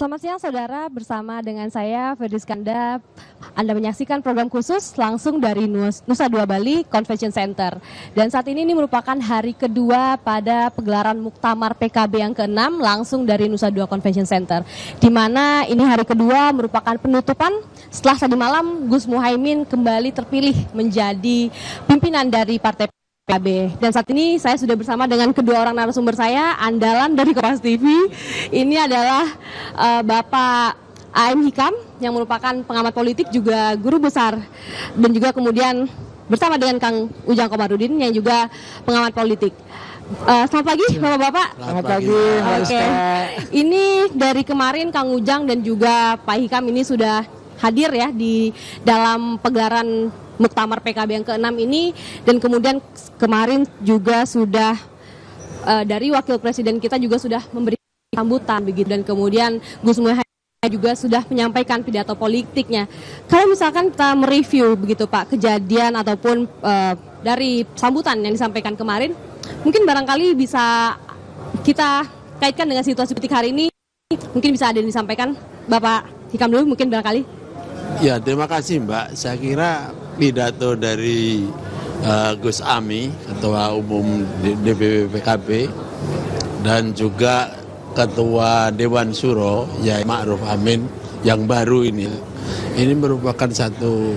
Selamat siang saudara, bersama dengan saya Ferdi Skanda. Anda menyaksikan program khusus langsung dari Nusa Dua Bali Convention Center. Dan saat ini merupakan hari kedua pada pegelaran Muktamar PKB yang ke-6 langsung dari Nusa Dua Convention Center. Di mana ini hari kedua merupakan penutupan setelah tadi malam Gus Muhaimin kembali terpilih menjadi pimpinan dari Partai PKB. Dan saat ini saya sudah bersama dengan kedua orang narasumber saya, andalan dari Kompas TV. Ini adalah Bapak A.M. Hikam yang merupakan pengamat politik juga guru besar, dan juga kemudian bersama dengan Kang Ujang Komarudin yang juga pengamat politik. Selamat pagi Bapak-Bapak. Selamat pagi. Oke. Ini dari kemarin Kang Ujang dan juga Pak Hikam ini sudah hadir ya di dalam pegelaran Muktamar PKB yang ke-6 ini, dan kemudian kemarin juga sudah dari Wakil Presiden kita juga sudah memberi sambutan begitu, dan kemudian Gus Muhaimin juga sudah menyampaikan pidato politiknya. Kalau misalkan kita mereview begitu Pak kejadian ataupun dari sambutan yang disampaikan kemarin, mungkin barangkali bisa kita kaitkan dengan situasi politik hari ini, mungkin bisa ada yang disampaikan Bapak Hikam dulu mungkin barangkali. Ya, terima kasih Mbak. Saya kira pidato dari Gus Ami, Ketua Umum DPP PKB, dan juga Ketua Dewan Suro, Yai Ma'ruf Amin yang baru ini merupakan satu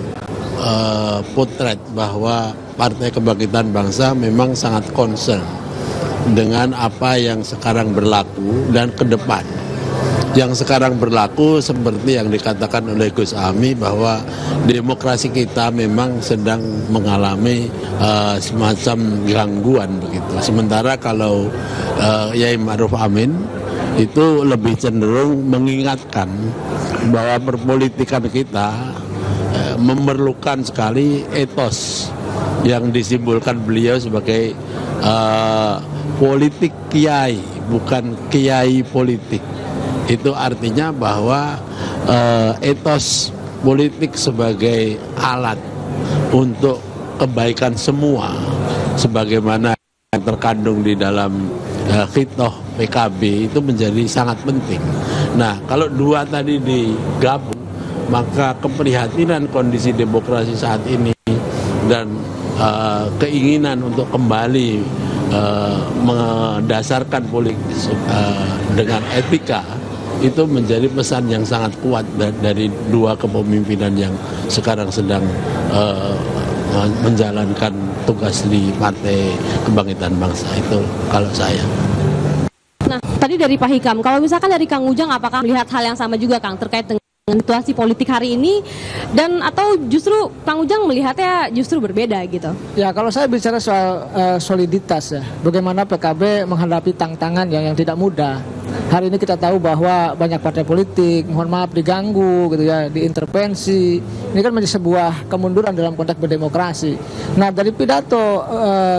potret bahwa Partai Kebangkitan Bangsa memang sangat concern dengan apa yang sekarang berlaku dan ke depan. Yang sekarang berlaku seperti yang dikatakan oleh Gus Ami bahwa demokrasi kita memang sedang mengalami semacam gangguan begitu. Sementara kalau Yai Ma'ruf Amin itu lebih cenderung mengingatkan bahwa perpolitikan kita memerlukan sekali etos yang disimbolkan beliau sebagai politik kiai, bukan kiai politik. Itu artinya bahwa etos politik sebagai alat untuk kebaikan semua, sebagaimana yang terkandung di dalam khitoh PKB itu menjadi sangat penting. Nah, kalau dua tadi digabung, maka keprihatinan kondisi demokrasi saat ini dan keinginan untuk kembali mendasarkan politik dengan etika itu menjadi pesan yang sangat kuat dari dua kepemimpinan yang sekarang sedang menjalankan tugas di Partai Kebangkitan Bangsa. Itu kalau saya. Nah, tadi dari Pak Hikam, kalau misalkan dari Kang Ujang, apakah melihat hal yang sama juga Kang terkait dengan situasi politik hari ini, dan atau justru Kang Ujang melihatnya justru berbeda gitu? Ya, kalau saya bicara soal soliditas ya, bagaimana PKB menghadapi tantangan yang tidak mudah. Hari ini kita tahu bahwa banyak partai politik, mohon maaf, diganggu gitu ya, diintervensi. Ini kan menjadi sebuah kemunduran dalam konteks berdemokrasi. Nah, dari pidato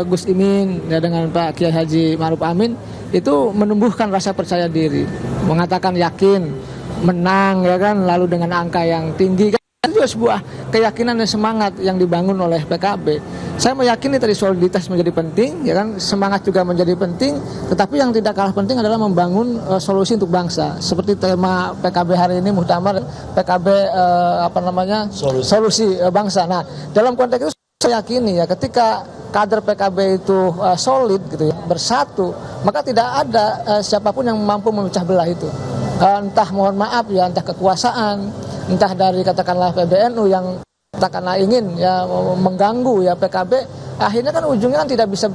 Gus Imin ya, dengan Pak Kiai Haji Ma'ruf Amin itu menumbuhkan rasa percaya diri, mengatakan yakin menang ya kan, lalu dengan angka yang tinggi kan, itu sebuah keyakinan dan semangat yang dibangun oleh PKB. Saya meyakini tadi soliditas menjadi penting ya kan, semangat juga menjadi penting, tetapi yang tidak kalah penting adalah membangun solusi untuk bangsa. Seperti tema PKB hari ini, Muktamar PKB solusi bangsa. Nah, dalam konteks itu saya yakini ya, ketika kader PKB itu solid gitu ya, bersatu, maka tidak ada siapapun yang mampu memecah belah itu. Entah mohon maaf ya, entah kekuasaan, entah dari katakanlah PBNU yang katakanlah ingin ya mengganggu ya PKB, akhirnya kan ujungnya kan tidak bisa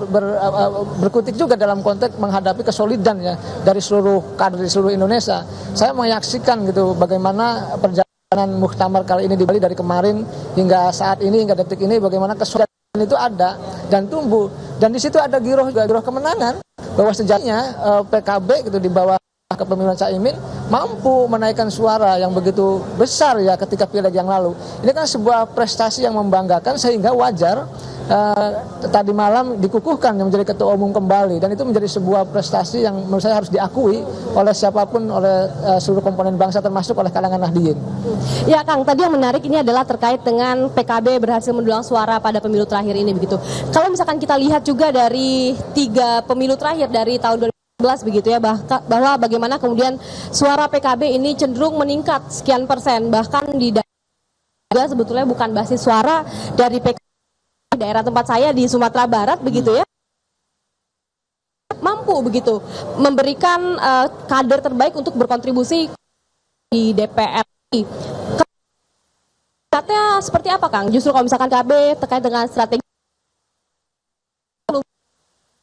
berkutik juga dalam konteks menghadapi kesolidan ya dari seluruh kader di seluruh Indonesia. Saya menyaksikan gitu bagaimana perjalanan Muktamar kali ini di Bali dari kemarin hingga saat ini, hingga detik ini, bagaimana kesolidan itu ada dan tumbuh, dan di situ ada giroh juga, giroh kemenangan, bahwa sejatinya PKB gitu di bawah kepemimpinan Caimin mampu menaikkan suara yang begitu besar ya ketika pileg yang lalu. Ini kan sebuah prestasi yang membanggakan, sehingga wajar tadi malam dikukuhkan yang menjadi ketua umum kembali, dan itu menjadi sebuah prestasi yang menurut saya harus diakui oleh siapapun, oleh seluruh komponen bangsa termasuk oleh kalangan Nahdliyin. Ya Kang, tadi yang menarik ini adalah terkait dengan PKB berhasil mendulang suara pada pemilu terakhir ini begitu. Kalau misalkan kita lihat juga dari 3 pemilu terakhir dari tahun begitu ya, bahwa bagaimana kemudian suara PKB ini cenderung meningkat sekian persen, bahkan di daerah sebetulnya bukan basis suara dari PKB di daerah tempat saya di Sumatera Barat begitu ya, mampu begitu memberikan kader terbaik untuk berkontribusi di DPR. Katanya seperti apa Kang? Justru kalau misalkan KB terkait dengan strategi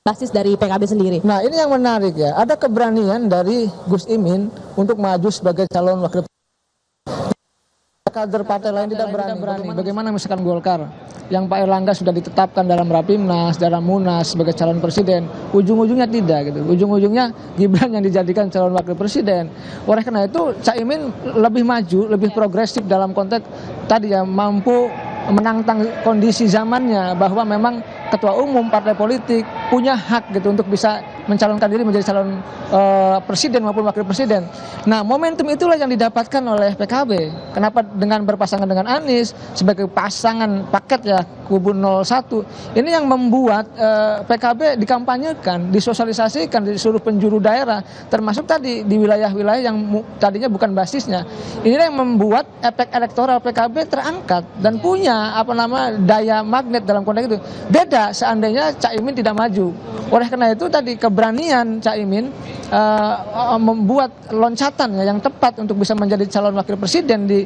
basis dari PKB sendiri. Nah, ini yang menarik ya. Ada keberanian dari Gus Imin untuk maju sebagai calon wakil presiden. Kader partai lain tidak berani. Bagaimana misalkan Golkar yang Pak Erlangga sudah ditetapkan dalam Rapimnas, dalam Munas sebagai calon presiden, ujung-ujungnya tidak gitu. Ujung-ujungnya Gibran yang dijadikan calon wakil presiden. Oleh karena itu Caimin lebih maju, lebih progresif dalam konteks tadi ya, mampu menantang kondisi zamannya, bahwa memang ketua umum partai politik punya hak gitu untuk bisa mencalonkan diri menjadi calon presiden maupun wakil presiden. Nah, momentum itulah yang didapatkan oleh PKB. Kenapa dengan berpasangan dengan Anies sebagai pasangan paket ya kubu 01. Ini yang membuat PKB dikampanyekan, disosialisasikan di seluruh penjuru daerah, termasuk tadi di wilayah-wilayah yang tadinya bukan basisnya. Inilah yang membuat efek elektoral PKB terangkat dan punya daya magnet dalam konteks itu. Beda seandainya Caimin tidak maju. Oleh karena itu tadi keberanian Caimin membuat loncatan yang tepat untuk bisa menjadi calon wakil presiden di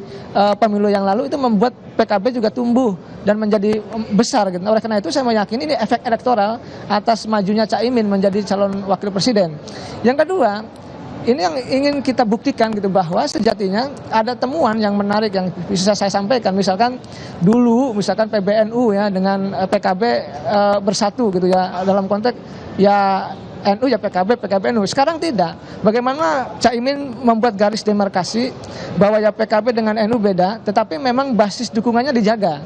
pemilu yang lalu, itu membuat PKB juga tumbuh dan menjadi besar gitu. Oleh karena itu saya meyakini ini efek elektoral atas majunya Caimin menjadi calon wakil presiden. Yang kedua, ini yang ingin kita buktikan gitu, bahwa sejatinya ada temuan yang menarik yang bisa saya sampaikan. Misalkan dulu PBNU ya dengan PKB bersatu gitu ya, dalam konteks ya NU ya PKB, PKB NU. Sekarang tidak. Bagaimana Caimin membuat garis demarkasi bahwa ya PKB dengan NU beda, tetapi memang basis dukungannya dijaga.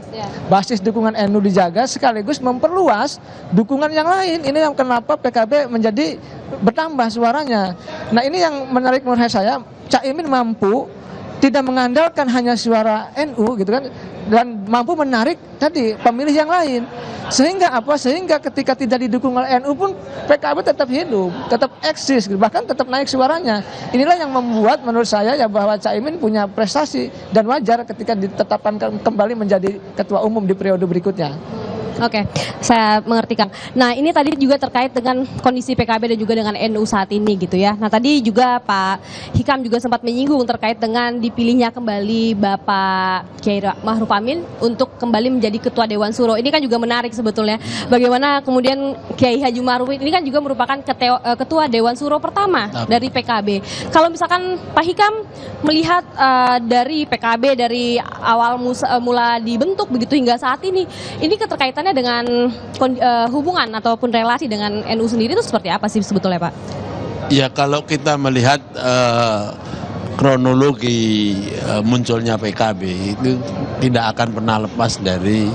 Basis dukungan NU dijaga sekaligus memperluas dukungan yang lain. Ini yang kenapa PKB menjadi bertambah suaranya. Nah, ini yang menarik menurut saya, Caimin mampu tidak mengandalkan hanya suara NU gitu kan, dan mampu menarik tadi pemilih yang lain. Sehingga apa? Sehingga ketika tidak didukung oleh NU pun PKB tetap hidup, tetap eksis, bahkan tetap naik suaranya. Inilah yang membuat menurut saya ya bahwa Caimin punya prestasi dan wajar ketika ditetapkan kembali menjadi ketua umum di periode berikutnya. Oke, saya mengerti Kang. Nah, ini tadi juga terkait dengan kondisi PKB dan juga dengan NU saat ini gitu ya. Nah, tadi juga Pak Hikam juga sempat menyinggung terkait dengan dipilihnya kembali Bapak Kiai Ma'ruf Amin untuk kembali menjadi Ketua Dewan Suro. Ini kan juga menarik sebetulnya. Bagaimana kemudian Kiai Haji Ma'ruf ini kan juga merupakan Ketua Dewan Suro pertama dari PKB. Kalau misalkan Pak Hikam melihat dari PKB dari awal mula dibentuk begitu hingga saat ini keterkaitannya dengan hubungan ataupun relasi dengan NU sendiri itu seperti apa sih sebetulnya Pak? Ya, kalau kita melihat kronologi munculnya PKB itu tidak akan pernah lepas dari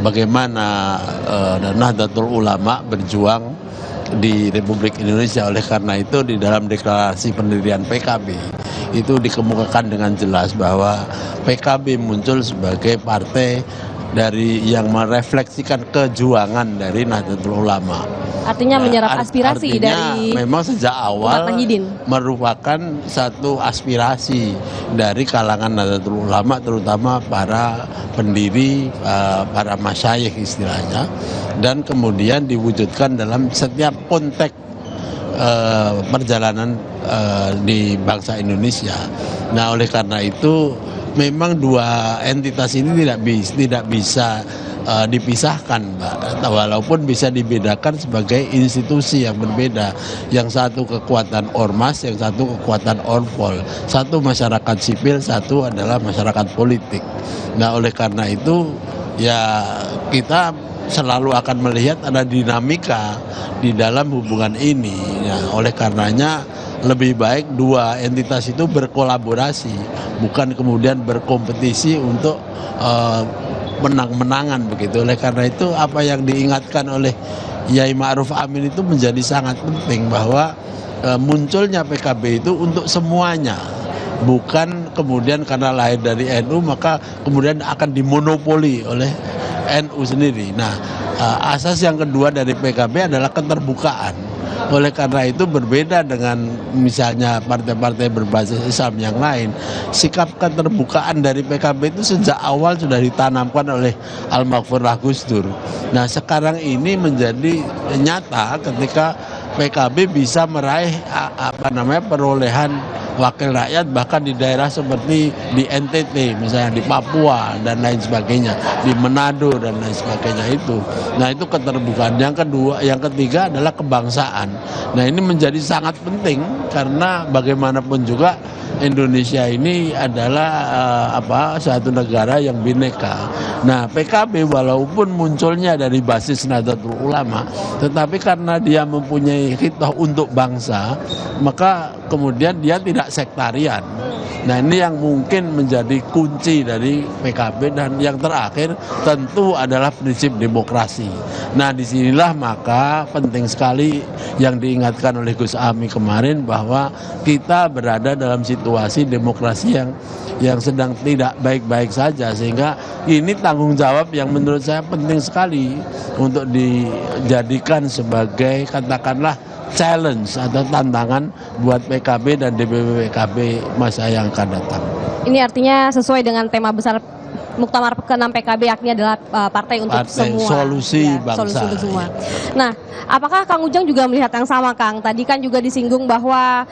bagaimana Nahdlatul Ulama berjuang di Republik Indonesia. Oleh karena itu di dalam deklarasi pendirian PKB itu dikemukakan dengan jelas bahwa PKB muncul sebagai partai dari yang merefleksikan kejuangan dari Nahdlatul Ulama. Artinya menyerap aspirasi dari memang sejak awal merupakan satu aspirasi dari kalangan Nahdlatul Ulama, terutama para pendiri, para masyayikh istilahnya, dan kemudian diwujudkan dalam setiap konteks perjalanan di bangsa Indonesia. Nah, oleh karena itu memang dua entitas ini tidak bisa dipisahkan, Mbak. Walaupun bisa dibedakan sebagai institusi yang berbeda. Yang satu kekuatan ormas, yang satu kekuatan orpol. Satu masyarakat sipil, satu adalah masyarakat politik. Nah, oleh karena itu ya kita selalu akan melihat ada dinamika di dalam hubungan ini. Ya, oleh karenanya lebih baik dua entitas itu berkolaborasi, bukan kemudian berkompetisi untuk menang-menangan begitu. Oleh karena itu apa yang diingatkan oleh Yai Ma'ruf Amin itu menjadi sangat penting, bahwa munculnya PKB itu untuk semuanya, bukan kemudian karena lahir dari NU maka kemudian akan dimonopoli oleh NU sendiri. Nah, asas yang kedua dari PKB adalah keterbukaan. Oleh karena itu berbeda dengan misalnya partai-partai berbasis Islam yang lain, sikap keterbukaan dari PKB itu sejak awal sudah ditanamkan oleh Almarhum Gus Dur. Nah sekarang ini menjadi nyata ketika PKB bisa meraih perolehan wakil rakyat bahkan di daerah seperti di NTT misalnya, di Papua dan lain sebagainya, di Manado dan lain sebagainya itu. Nah itu keterbukaan. Yang ketiga adalah kebangsaan. Nah ini menjadi sangat penting karena bagaimanapun juga Indonesia ini adalah suatu negara yang bineka. Nah PKB walaupun munculnya dari basis Nahdlatul Ulama, tetapi karena dia mempunyai khitoh untuk bangsa, maka kemudian dia tidak sektarian. Nah ini yang mungkin menjadi kunci dari PKB. Dan yang terakhir tentu adalah prinsip demokrasi. Nah disinilah maka penting sekali yang diingatkan oleh Gus Ami kemarin bahwa kita berada dalam situasi demokrasi yang sedang tidak baik-baik saja, sehingga ini tanggung jawab yang menurut saya penting sekali untuk dijadikan sebagai katakanlah challenge atau tantangan buat PKB dan DPP PKB masa yang akan datang. Ini artinya sesuai dengan tema besar Muktamar ke-6 PKB, yakni adalah partai untuk semua. Solusi bangsa. Solusi untuk semua. Nah, apakah Kang Ujang juga melihat yang sama, Kang? Tadi kan juga disinggung bahwa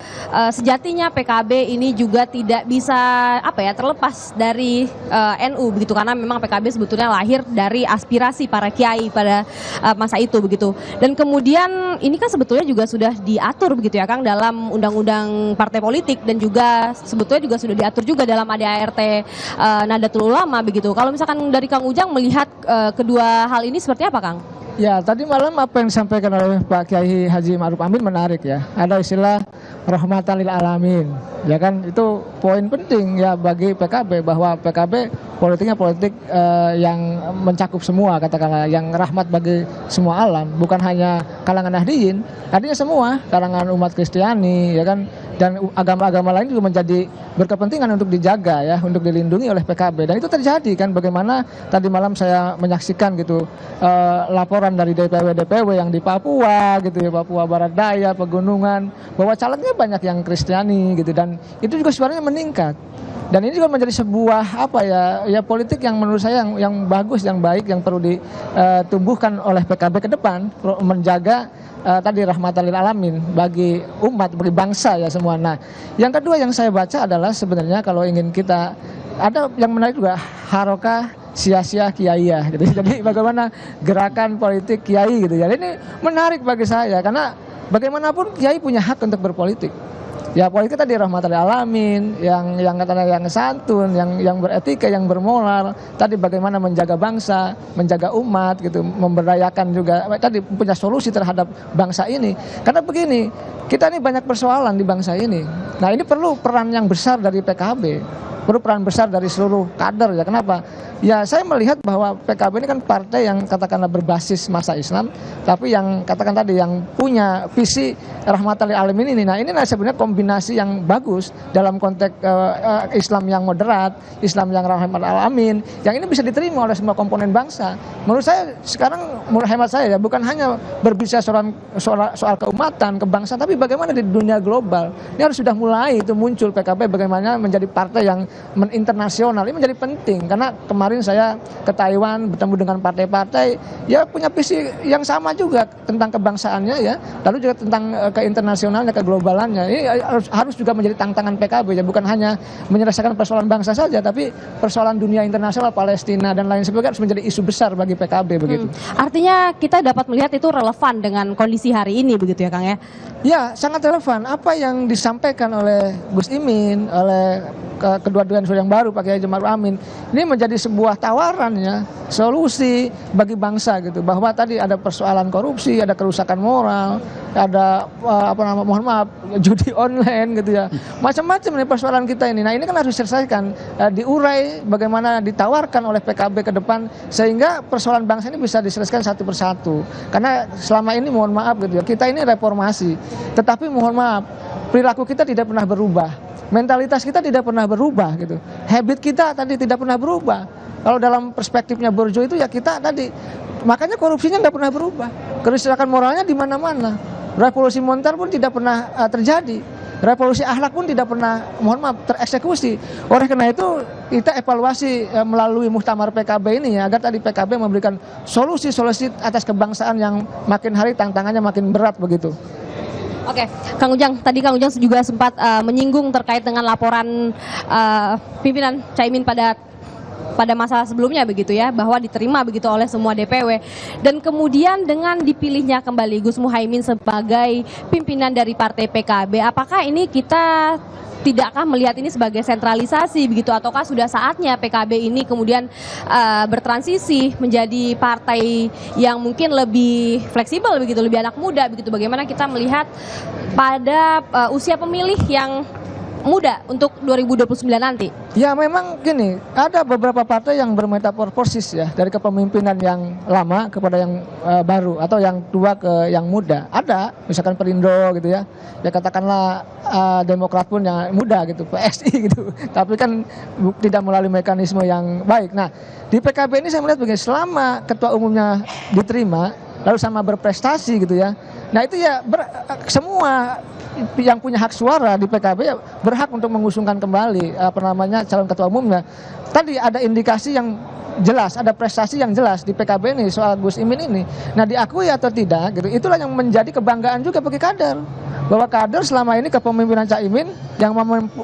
sejatinya PKB ini juga tidak bisa terlepas dari NU begitu, karena memang PKB sebetulnya lahir dari aspirasi para kiai pada masa itu begitu. Dan kemudian ini kan sebetulnya juga sudah diatur begitu ya, Kang, dalam undang-undang partai politik, dan juga sebetulnya juga sudah diatur juga dalam ADART Nahdlatul Ulama begitu. Kalau misalkan dari Kang Ujang melihat kedua hal ini seperti apa, Kang? Ya, tadi malam apa yang disampaikan oleh Pak Kiai Haji Ma'ruf Amin menarik ya. Ada istilah rahmatan lil alamin. Ya kan, itu poin penting ya bagi PKB, bahwa PKB politiknya politik yang mencakup semua, katakanlah yang rahmat bagi semua alam, bukan hanya kalangan Nahdiyin, artinya semua kalangan umat Kristiani ya kan, dan agama-agama lain juga menjadi berkepentingan untuk dijaga ya, untuk dilindungi oleh PKB. Dan itu terjadi kan, bagaimana tadi malam saya menyaksikan gitu laporan dari DPW yang di Papua gitu ya, Papua Barat Daya, pegunungan, bahwa calegnya banyak yang Kristiani gitu, dan itu juga suaranya meningkat. Dan ini juga menjadi sebuah politik yang menurut saya yang bagus, yang baik, yang perlu ditumbuhkan oleh PKB ke depan, menjaga tadi rahmatan lil alamin bagi umat, bagi bangsa ya semua. Nah, yang kedua yang saya baca adalah sebenarnya kalau ingin kita ada yang menarik juga, harokah sia-sia kiaiyah gitu. Jadi bagaimana gerakan politik kiai gitu ya. Ini menarik bagi saya karena bagaimanapun kiai punya hak untuk berpolitik. Ya politik tadi rahmatan lil alamin, yang katanya yang santun, yang beretika, yang bermoral, tadi bagaimana menjaga bangsa, menjaga umat gitu, memberdayakan juga, tadi punya solusi terhadap bangsa ini. Karena begini, kita ini banyak persoalan di bangsa ini. Nah, ini perlu peran yang besar dari PKB. Perlu peran besar dari seluruh kader ya. Kenapa? Ya saya melihat bahwa PKB ini kan partai yang katakanlah berbasis masa Islam, tapi yang katakan tadi yang punya visi rahmatan lil alamin ini. Nah ini sebenarnya kombinasi yang bagus dalam konteks Islam yang moderat, Islam yang rahmatan lil alamin, yang ini bisa diterima oleh semua komponen bangsa. Menurut saya sekarang, menurut hemat saya ya, bukan hanya berbicara soal keumatan, kebangsaan, tapi bagaimana di dunia global. Ini harus sudah mulai itu muncul PKB, bagaimana menjadi partai yang internasional. Ini menjadi penting karena kemarin saya ke Taiwan bertemu dengan partai-partai ya punya visi yang sama juga tentang kebangsaannya ya, lalu juga tentang keinternasionalnya, keglobalannya. Ini harus juga menjadi tantangan PKB ya, bukan hanya menyelesaikan persoalan bangsa saja, tapi persoalan dunia internasional, Palestina dan lain sebagainya harus menjadi isu besar bagi PKB begitu. Artinya kita dapat melihat itu relevan dengan kondisi hari ini begitu ya, Kang ya? Ya, sangat relevan. Apa yang disampaikan oleh Gus Imin, oleh kedua-dua yang baru Pak Kiai Haji Ma'ruf Amin, ini menjadi sebuah tawaran ya, solusi bagi bangsa gitu, bahwa tadi ada persoalan korupsi, ada kerusakan moral, ada mohon maaf judi online gitu ya, macam-macam nih persoalan kita ini. Nah ini kan harus diselesaikan, diurai, bagaimana ditawarkan oleh PKB ke depan sehingga persoalan bangsa ini bisa diselesaikan satu persatu. Karena selama ini mohon maaf gitu ya, kita ini reformasi, tetapi mohon maaf perilaku kita tidak pernah berubah. Mentalitas kita tidak pernah berubah gitu. Habit kita tadi tidak pernah berubah. Kalau dalam perspektifnya Borjo itu ya kita tadi, makanya korupsinya nggak pernah berubah. Kerusakan moralnya di mana-mana. Revolusi moneter pun tidak pernah terjadi. Revolusi akhlak pun tidak pernah, mohon maaf, tereksekusi. Oleh karena itu kita evaluasi melalui Muktamar PKB ini ya, agar tadi PKB memberikan solusi-solusi atas kebangsaan yang makin hari tantangannya makin berat begitu. Oke, Kang Ujang, tadi Kang Ujang juga sempat menyinggung terkait dengan laporan pimpinan Caimin pada masa sebelumnya begitu ya, bahwa diterima begitu oleh semua DPW, dan kemudian dengan dipilihnya kembali Gus Muhaimin sebagai pimpinan dari partai PKB, apakah ini kita tidakkah melihat ini sebagai sentralisasi begitu, ataukah sudah saatnya PKB ini kemudian bertransisi menjadi partai yang mungkin lebih fleksibel begitu, lebih anak muda begitu? Bagaimana kita melihat pada usia pemilih yang muda untuk 2029 nanti? Ya memang gini, ada beberapa partai yang bermetamorfosis ya, dari kepemimpinan yang lama kepada yang baru, atau yang tua ke yang muda. Ada, misalkan Perindo gitu ya, ya katakanlah Demokrat pun yang muda gitu, PSI gitu, tapi kan tidak melalui mekanisme yang baik. Nah di PKB ini saya melihat begini, selama ketua umumnya diterima, lalu sama berprestasi gitu ya, nah itu ya semua yang punya hak suara di PKB ya berhak untuk mengusungkan kembali calon ketua umumnya. Tadi ada indikasi yang jelas, ada prestasi yang jelas di PKB ini soal Gus Imin ini. Nah diakui atau tidak gitu, itulah yang menjadi kebanggaan juga bagi kader, bahwa kader selama ini kepemimpinan Caimin yang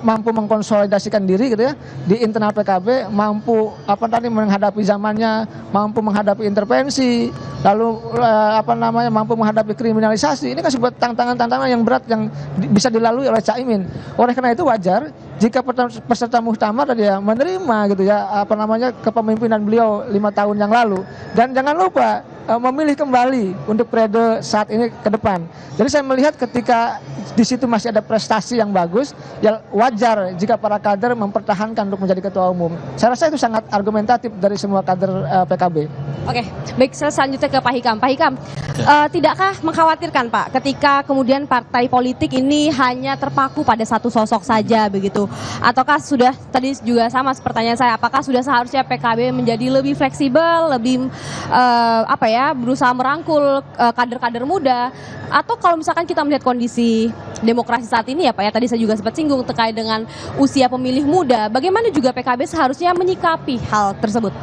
mampu mengkonsolidasikan diri gitu ya di internal PKB, mampu menghadapi zamannya, mampu menghadapi intervensi, lalu mampu menghadapi kriminalisasi. Ini kan sebuah tantangan-tantangan yang berat yang bisa dilalui oleh Caimin. Oleh karena itu wajar jika peserta muktamar tadi ya menerima gitu ya kepemimpinan beliau 5 tahun yang lalu, dan jangan lupa memilih kembali untuk periode saat ini ke depan. Jadi saya melihat ketika di situ masih ada prestasi yang bagus, ya wajar jika para kader mempertahankan untuk menjadi ketua umum. Saya rasa itu sangat argumentatif dari semua kader PKB. Oke, baik, selanjutnya ke Pak Hikam. Pak Hikam, tidakkah mengkhawatirkan Pak ketika kemudian partai politik ini hanya terpaku pada satu sosok saja begitu? Ataukah sudah, tadi juga sama pertanyaan saya, apakah sudah seharusnya PKB menjadi lebih fleksibel, lebih berusaha merangkul kader-kader muda? Atau kalau misalkan kita melihat kondisi demokrasi saat ini ya Pak ya, tadi saya juga sempat singgung terkait dengan usia pemilih muda, bagaimana juga PKB seharusnya menyikapi hal tersebut?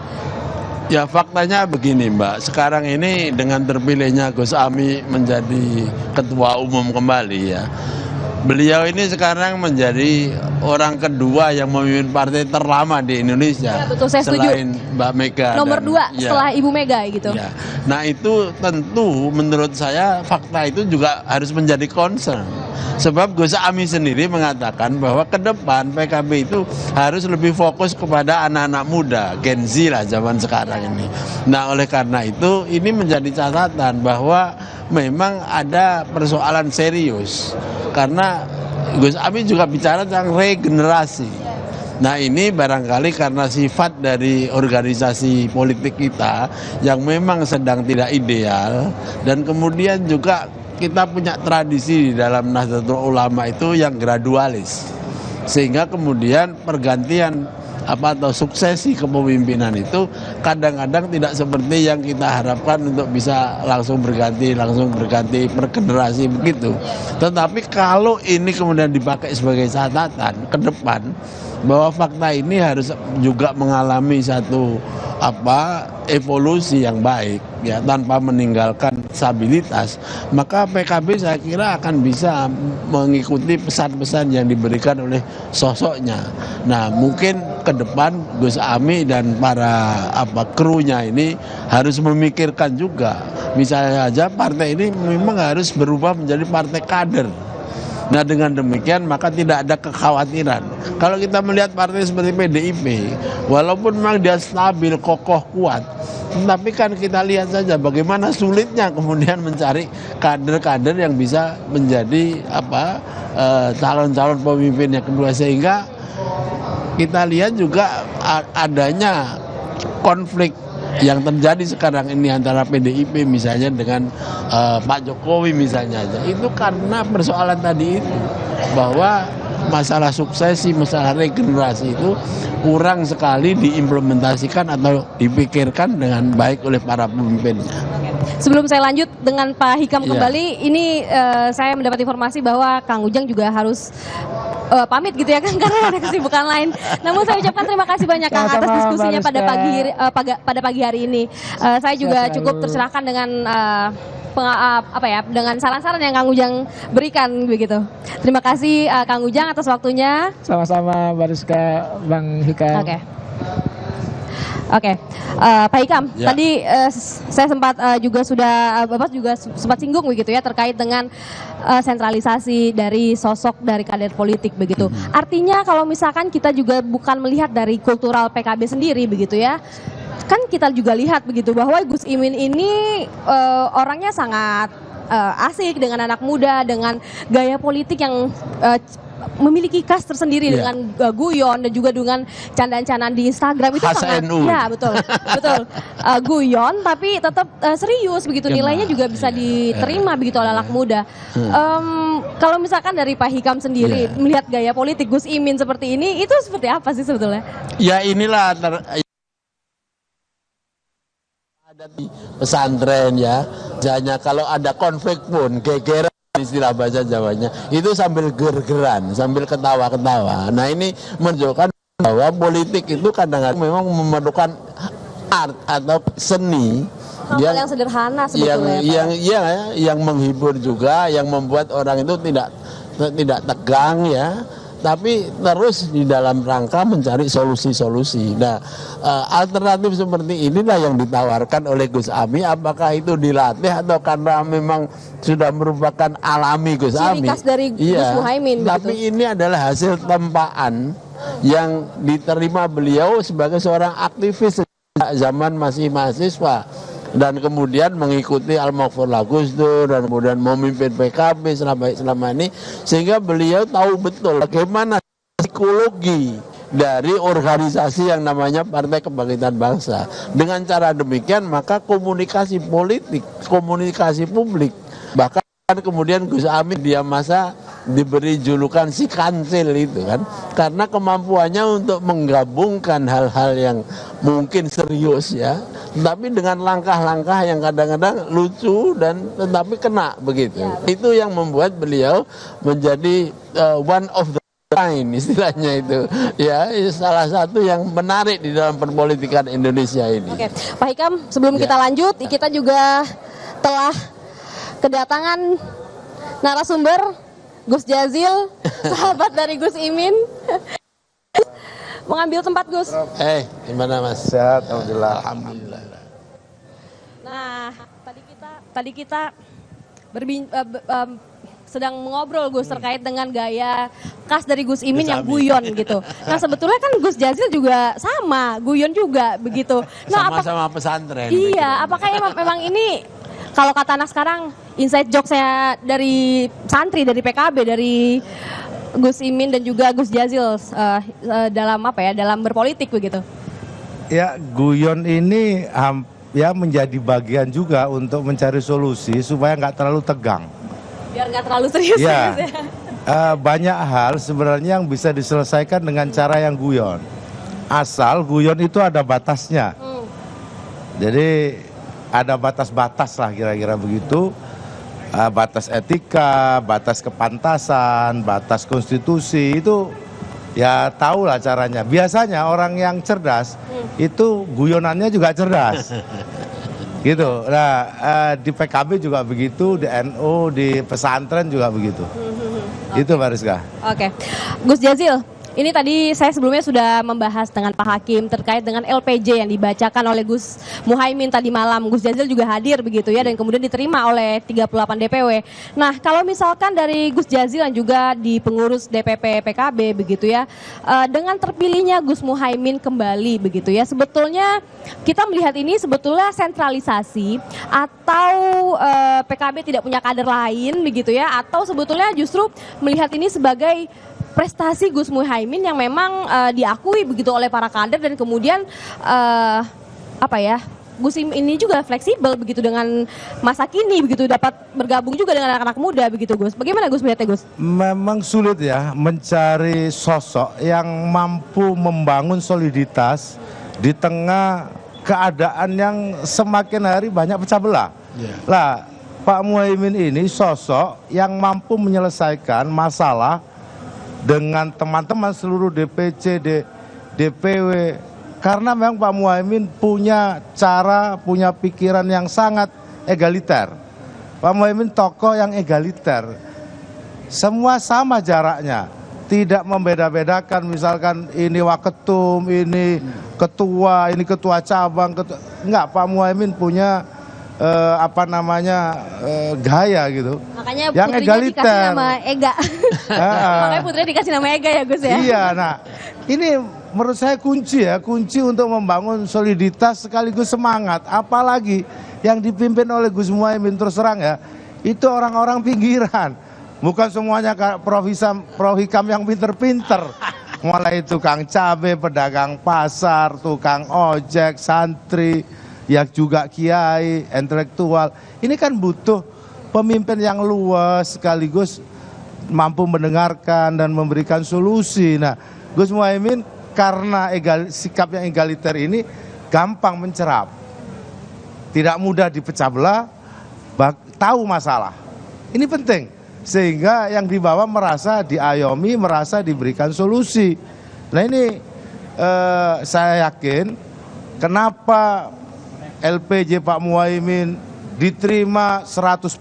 Ya faktanya begini Mbak, sekarang ini dengan terpilihnya Gus Ami menjadi ketua umum kembali ya, beliau ini sekarang menjadi orang kedua yang memimpin partai terlama di Indonesia. Ya, betul, saya setuju. Selain Mbak Mega. Nomor 2 setelah Ibu Mega gitu. Ya. Nah itu tentu menurut saya fakta itu juga harus menjadi concern. Sebab Gus Ami sendiri mengatakan bahwa ke depan PKB itu harus lebih fokus kepada anak-anak muda, Gen Z lah zaman sekarang ini. Nah oleh karena itu ini menjadi catatan bahwa memang ada persoalan serius. Karena Gus Ami juga bicara tentang regenerasi. Nah ini barangkali karena sifat dari organisasi politik kita yang memang sedang tidak ideal, dan kemudian juga kita punya tradisi di dalam Nahdlatul Ulama itu yang gradualis, sehingga kemudian pergantian atau suksesi kepemimpinan itu kadang-kadang tidak seperti yang kita harapkan untuk bisa langsung berganti per generasi begitu. Tetapi kalau ini kemudian dipakai sebagai catatan ke depan bahwa fakta ini harus juga mengalami satu evolusi yang baik ya, tanpa meninggalkan stabilitas, maka PKB saya kira akan bisa mengikuti pesan-pesan yang diberikan oleh sosoknya. Nah mungkin ke depan Gus Ami dan para krunya ini harus memikirkan juga, misalnya saja partai ini memang harus berubah menjadi partai kader. Nah dengan demikian maka tidak ada kekhawatiran. Kalau kita melihat partai seperti PDIP, walaupun memang dia stabil, kokoh, kuat, tapi kan kita lihat saja bagaimana sulitnya kemudian mencari kader-kader yang bisa menjadi calon-calon pemimpin yang kedua, sehingga kita lihat juga adanya konflik yang terjadi sekarang ini antara PDIP misalnya dengan Pak Jokowi misalnya aja, itu karena persoalan tadi itu, bahwa masalah suksesi, masalah regenerasi itu kurang sekali diimplementasikan atau dipikirkan dengan baik oleh para pemimpinnya. Sebelum saya lanjut dengan Pak Hikam Iya. kembali, ini saya mendapat informasi bahwa Kang Ujang juga harus pamit gitu ya Kang, karena ada kesibukan lain. Namun saya ucapkan terima kasih banyak Kang atas Sama-sama, diskusinya Mbak Rizka. pada pagi hari ini. Saya juga Sehat cukup selalu. tercerahkan dengan dengan saran-saran yang Kang Ujang berikan begitu. Terima kasih Kang Ujang atas waktunya. Sama-sama Mbak Rizka, Bang Hikam. Oke, Pak Hikam, Ya. tadi saya sempat Bapak juga sempat singgung begitu ya terkait dengan sentralisasi dari sosok dari kader politik begitu. Artinya kalau misalkan kita juga bukan melihat dari kultural PKB sendiri begitu ya, kan kita juga lihat begitu bahwa Gus Imin ini orangnya sangat asik dengan anak muda, dengan gaya politik yang memiliki khas tersendiri Iya. dengan guyon dan juga dengan candaan-candaan di Instagram itu Khas sangat NU. ya betul guyon tapi tetap serius begitu, nilainya juga bisa diterima begitu oleh anak muda. Kalau misalkan dari Pak Hikam sendiri melihat gaya politik Gus Imin seperti ini, itu seperti apa sih sebetulnya? Ya inilah ada di pesantren ya. Hanya kalau ada konflik pun gegeran, istilah bahasa Jawanya, itu sambil ger-geran, sambil ketawa-ketawa. Nah ini menunjukkan bahwa politik itu kadang-kadang memang memerlukan art atau seni Hal yang sederhana sebetulnya. yang menghibur juga, yang membuat orang itu tidak tegang ya, tapi terus di dalam rangka mencari solusi-solusi. Nah, alternatif seperti inilah yang ditawarkan oleh Gus Ami. Apakah itu dilatih atau karena memang sudah merupakan alami Gus Ciri Ami? khas dari Gus Muhaimin, Tapi begitu. ini adalah hasil tempaan yang diterima beliau sebagai seorang aktivis sejak zaman masih mahasiswa. Dan kemudian mengikuti Al-Maghfurlah Gus Dur dan kemudian memimpin PKB selama ini, sehingga beliau tahu betul bagaimana psikologi dari organisasi yang namanya Partai Kebangkitan Bangsa. Dengan cara demikian maka komunikasi politik, komunikasi publik, bahkan kemudian Gus Amin dia masa diberi julukan si kancil itu kan, karena kemampuannya untuk menggabungkan hal-hal yang mungkin serius ya, tapi dengan langkah-langkah yang kadang-kadang lucu dan tetapi kena begitu. Itu yang membuat beliau menjadi one of the kind istilahnya itu ya, salah satu yang menarik di dalam perpolitikan Indonesia ini. Oke, Pak Hikam, sebelum kita lanjut, kita juga telah kedatangan narasumber Gus Jazil, sahabat dari Gus Imin. Mengambil tempat Gus. Gimana Mas? Sehat, alhamdulillah. Alhamdulillah. Nah, tadi kita sedang mengobrol Gus terkait dengan gaya khas dari Gus Imin Gus yang Ami. guyon gitu. Nah, sebetulnya kan Gus Jazil juga sama, guyon juga begitu. Nah, Sama-sama pesantren. iya, apakah memang ini kalau kata anak sekarang inside joke saya dari santri, dari PKB, dari Gus Imin dan juga Gus Jazil dalam dalam berpolitik begitu? Ya, guyon ini ya menjadi bagian juga untuk mencari solusi supaya nggak terlalu tegang. Biar nggak terlalu serius. Ya, banyak hal sebenarnya yang bisa diselesaikan dengan cara yang guyon. Asal guyon itu ada batasnya. Jadi ada batas-batas lah kira-kira begitu. Batas etika, batas kepantasan, batas konstitusi itu ya tahulah caranya. Biasanya orang yang cerdas itu guyonannya juga cerdas. Gitu. Nah, di PKB juga begitu, di NU, di pesantren juga begitu. Itu Mbak Rizka. Oke, Gus Jazil, ini tadi saya sebelumnya sudah membahas dengan Pak Hakim terkait dengan LPJ yang dibacakan oleh Gus Muhaimin tadi malam. Gus Jazil juga hadir begitu ya, dan kemudian diterima oleh 38 DPW. Nah, kalau misalkan dari Gus Jazil yang juga di pengurus DPP PKB begitu ya, dengan terpilihnya Gus Muhaimin kembali begitu ya, sebetulnya kita melihat ini sebetulnya sentralisasi atau PKB tidak punya kader lain begitu ya, atau sebetulnya justru melihat ini sebagai prestasi Gus Muhaimin yang memang diakui begitu oleh para kader, dan kemudian Gus Imin ini juga fleksibel begitu dengan masa kini begitu, dapat bergabung juga dengan anak-anak muda begitu Gus. Bagaimana Gus melihatnya Gus? Memang sulit ya mencari sosok yang mampu membangun soliditas di tengah keadaan yang semakin hari banyak pecah belah. Lah, Pak Muhaimin ini sosok yang mampu menyelesaikan masalah dengan teman-teman seluruh DPC, DPW, karena memang Pak Muhaimin punya cara, punya pikiran yang sangat egaliter. Pak Muhaimin tokoh yang egaliter, semua sama jaraknya, tidak membeda-bedakan, misalkan ini waketum, ini ketua, ini ketua cabang, enggak. Pak Muhaimin punya gaya gitu. Makanya yang putrinya egaliter. dikasih nama Ega. Makanya putrinya dikasih nama Ega ya Gus ya. Iya, nah ini menurut saya kunci untuk membangun soliditas sekaligus semangat. Apalagi yang dipimpin oleh Gus Muhaimin, terus terang ya, itu orang-orang pinggiran. Bukan semuanya Prof Hikam yang pinter-pinter. Mulai tukang cabai, pedagang pasar, tukang ojek, santri, ya juga kiai, intelektual. Ini kan butuh pemimpin yang luas sekaligus mampu mendengarkan dan memberikan solusi. Nah, Gus Muhaimin karena sikap yang egaliter ini gampang mencerap, tidak mudah dipecah belah, tahu masalah. Ini penting, sehingga yang dibawa merasa diayomi, merasa diberikan solusi. Nah ini saya yakin kenapa LPJ Pak Muhaimin diterima 100%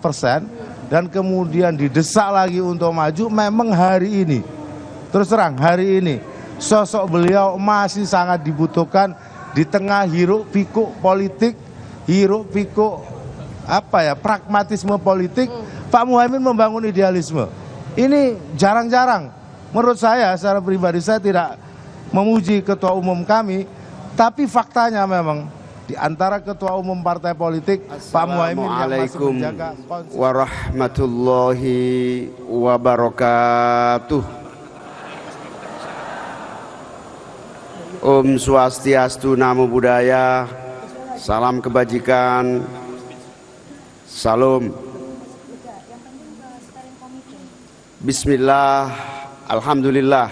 dan kemudian didesak lagi untuk maju. Memang hari ini, terus terang hari ini, sosok beliau masih sangat dibutuhkan di tengah hiruk pikuk politik, hiruk pikuk pragmatisme politik. Pak Muhaimin membangun idealisme. Ini jarang-jarang. Menurut saya secara pribadi, saya tidak memuji ketua umum kami, tapi faktanya memang di antara ketua umum partai politik, Pak Muhaimin yang masih menjaga konsisten. Warahmatullahi wabarakatuh. Om Swastiastu, Namo Buddhaya, salam kebajikan, salam. Bismillah, alhamdulillah,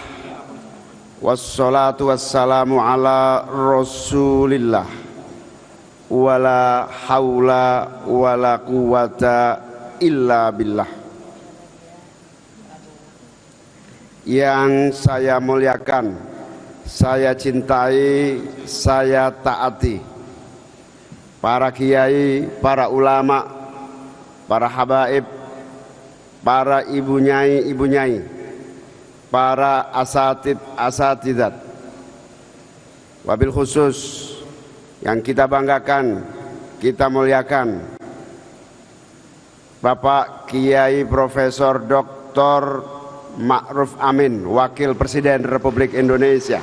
wassalatu wassalamu ala rasulillah, wala haula wala quwata illa billah. Yang saya muliakan, saya cintai, saya taati para kiai, para ulama, para habaib, para ibu nyai, para asatidat, wabil khusus yang kita banggakan, kita muliakan, Bapak Kiai Profesor Dr. Ma'ruf Amin, Wakil Presiden Republik Indonesia,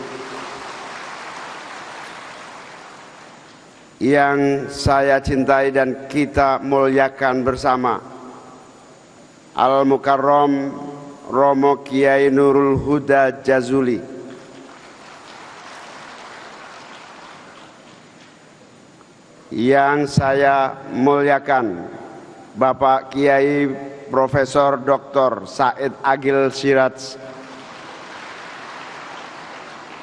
yang saya cintai dan kita muliakan bersama, Al-Mukarram Romo Kiai Nurul Huda Jazuli, yang saya muliakan Bapak Kiai Profesor Dr. Said Agil Siraj,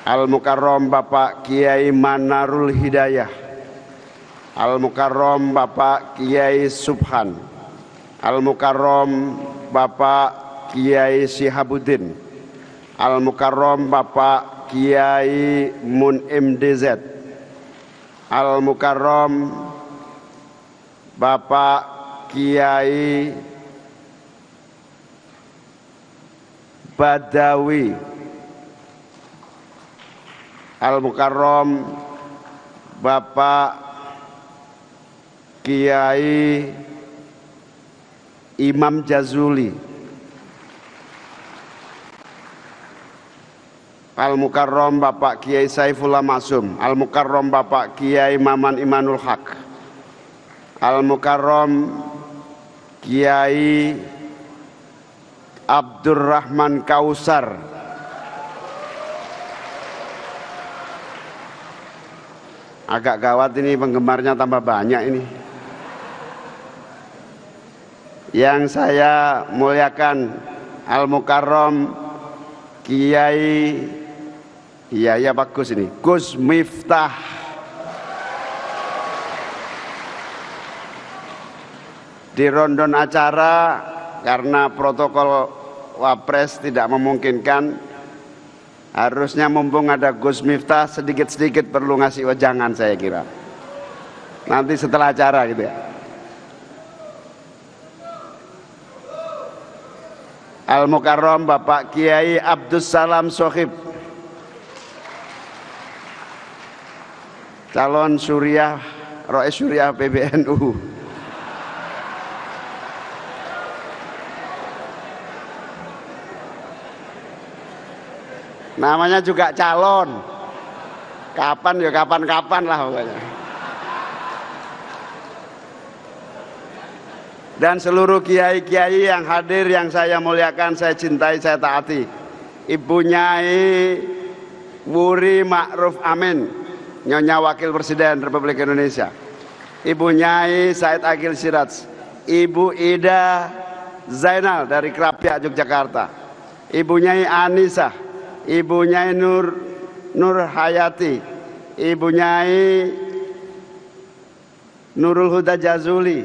Al-Mukarram Bapak Kiai Manarul Hidayah, Al-Mukarram Bapak Kiai Subhan, Al-Mukarram Bapak Kiai Sihabuddin, Al-Mukarram Bapak Kiai Mun'im DZ, Al-Mukarram Bapak Kiai Badawi, Al-Mukarram Bapak Kiai Imam Jazuli, Al-Mukarram Bapak Kiai Saifullah Maksum, Al-Mukarram Bapak Kiai Maman Imanul Haq, Al-Mukarram Kiai Abdurrahman Kausar, agak gawat ini, penggemarnya tambah banyak ini. Yang saya muliakan, Al-Mukarram Kiai, iya bagus ini, Gus Miftah, di rondon acara karena protokol Wapres tidak memungkinkan. Harusnya mumpung ada Gus Miftah sedikit-sedikit perlu ngasih wejangan saya kira. Nanti setelah acara gitu ya. Al-Mukarram Bapak Kiai Abdus Salam Sohib, calon Suriah, Rois Suriah PBNU. Namanya juga calon. Kapan ya kapan-kapan lah pokoknya. Dan seluruh kiai-kiai yang hadir yang saya muliakan, saya cintai, saya taati. Ibu Nyai Wuri Ma'ruf Amin, Nyonya Wakil Presiden Republik Indonesia. Ibu Nyai Said Agil Siraj, Ibu Ida Zainal dari Krapyak Yogyakarta, Ibu Nyai Anissa, Ibu Nyai Nur Hayati, Ibu Nyai Nurul Huda Jazuli,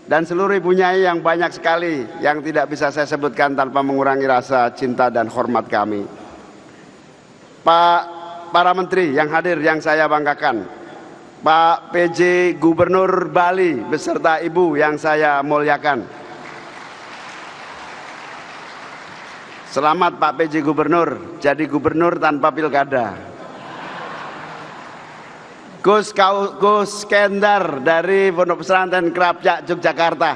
dan seluruh ibu nyai yang banyak sekali yang tidak bisa saya sebutkan tanpa mengurangi rasa cinta dan hormat kami. Para menteri yang hadir yang saya banggakan, Pak PJ Gubernur Bali beserta ibu yang saya muliakan. Selamat Pak PJ Gubernur, jadi gubernur tanpa pilkada. Gus Kendar dari Pondok Pesantren Krapyak Yogyakarta.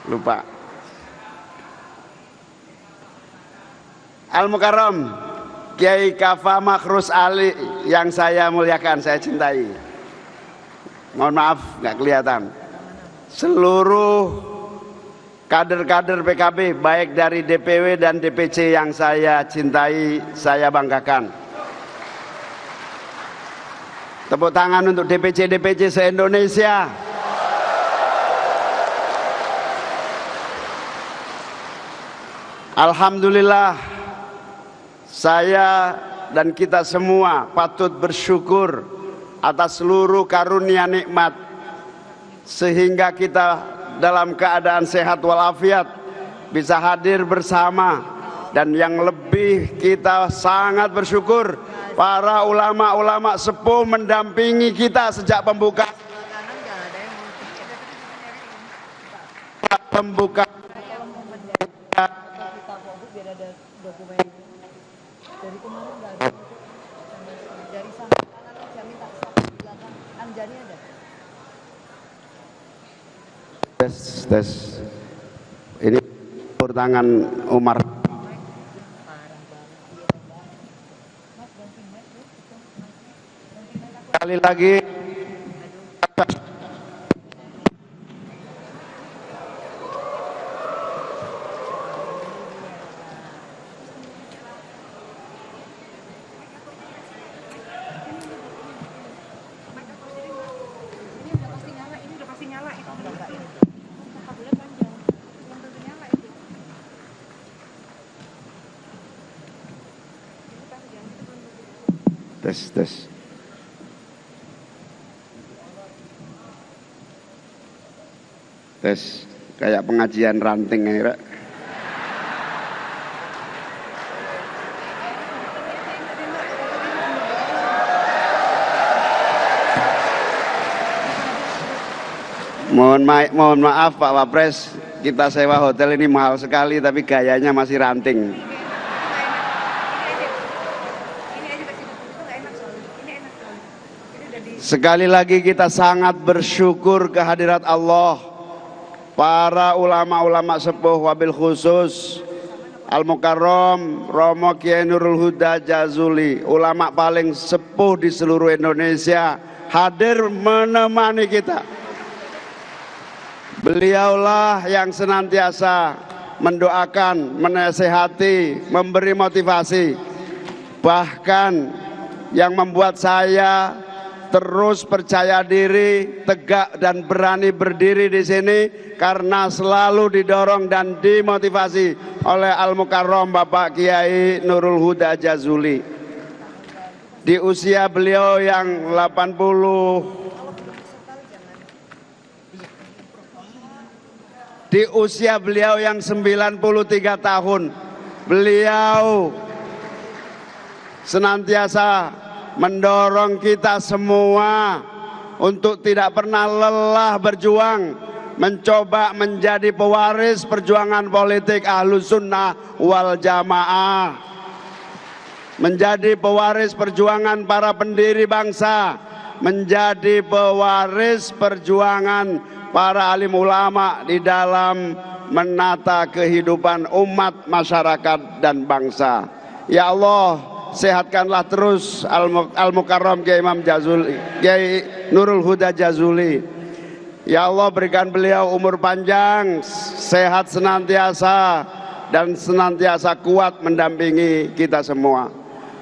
Lupa. Al-Mukarram Kiai Kafa Makhrus Ali yang saya muliakan, saya cintai. Mohon maaf nggak kelihatan. Seluruh kader-kader PKB baik dari DPW dan DPC yang saya cintai, saya banggakan. Tepuk tangan untuk DPC-DPC se-Indonesia. Alhamdulillah, saya dan kita semua patut bersyukur atas seluruh karunia nikmat sehingga kita dalam keadaan sehat walafiat bisa hadir bersama, dan yang lebih kita sangat bersyukur para ulama-ulama sepuh mendampingi kita sejak pembukaan tes ini tangan Umar. Sekali lagi tes kayak pengajian ranting ya. Mohon maaf Pak Wapres, kita sewa hotel ini mahal sekali tapi gayanya masih ranting. Sekali lagi kita sangat bersyukur kehadirat Allah, para ulama-ulama sepuh, wabil khusus Al-Mukarram Romo Kiai Nurul Huda Jazuli, ulama paling sepuh di seluruh Indonesia, hadir menemani kita. Beliaulah yang senantiasa mendoakan, menasehati, memberi motivasi, bahkan yang membuat saya terus percaya diri, tegak dan berani berdiri di sini karena selalu didorong dan dimotivasi oleh Al-Mukarram Bapak Kiai Nurul Huda Jazuli. Di usia beliau yang 80 di usia beliau yang 93 tahun, beliau senantiasa mendorong kita semua untuk tidak pernah lelah berjuang, mencoba menjadi pewaris perjuangan politik Ahlus Sunnah wal Jamaah, menjadi pewaris perjuangan para pendiri bangsa, menjadi pewaris perjuangan para alim ulama di dalam menata kehidupan umat, masyarakat, dan bangsa. Ya Allah, sehatkanlah terus Al-Mukarram Kiai Imam Jazuli, Kiai Nurul Huda Jazuli. Ya Allah, berikan beliau umur panjang, sehat senantiasa, dan senantiasa kuat mendampingi kita semua.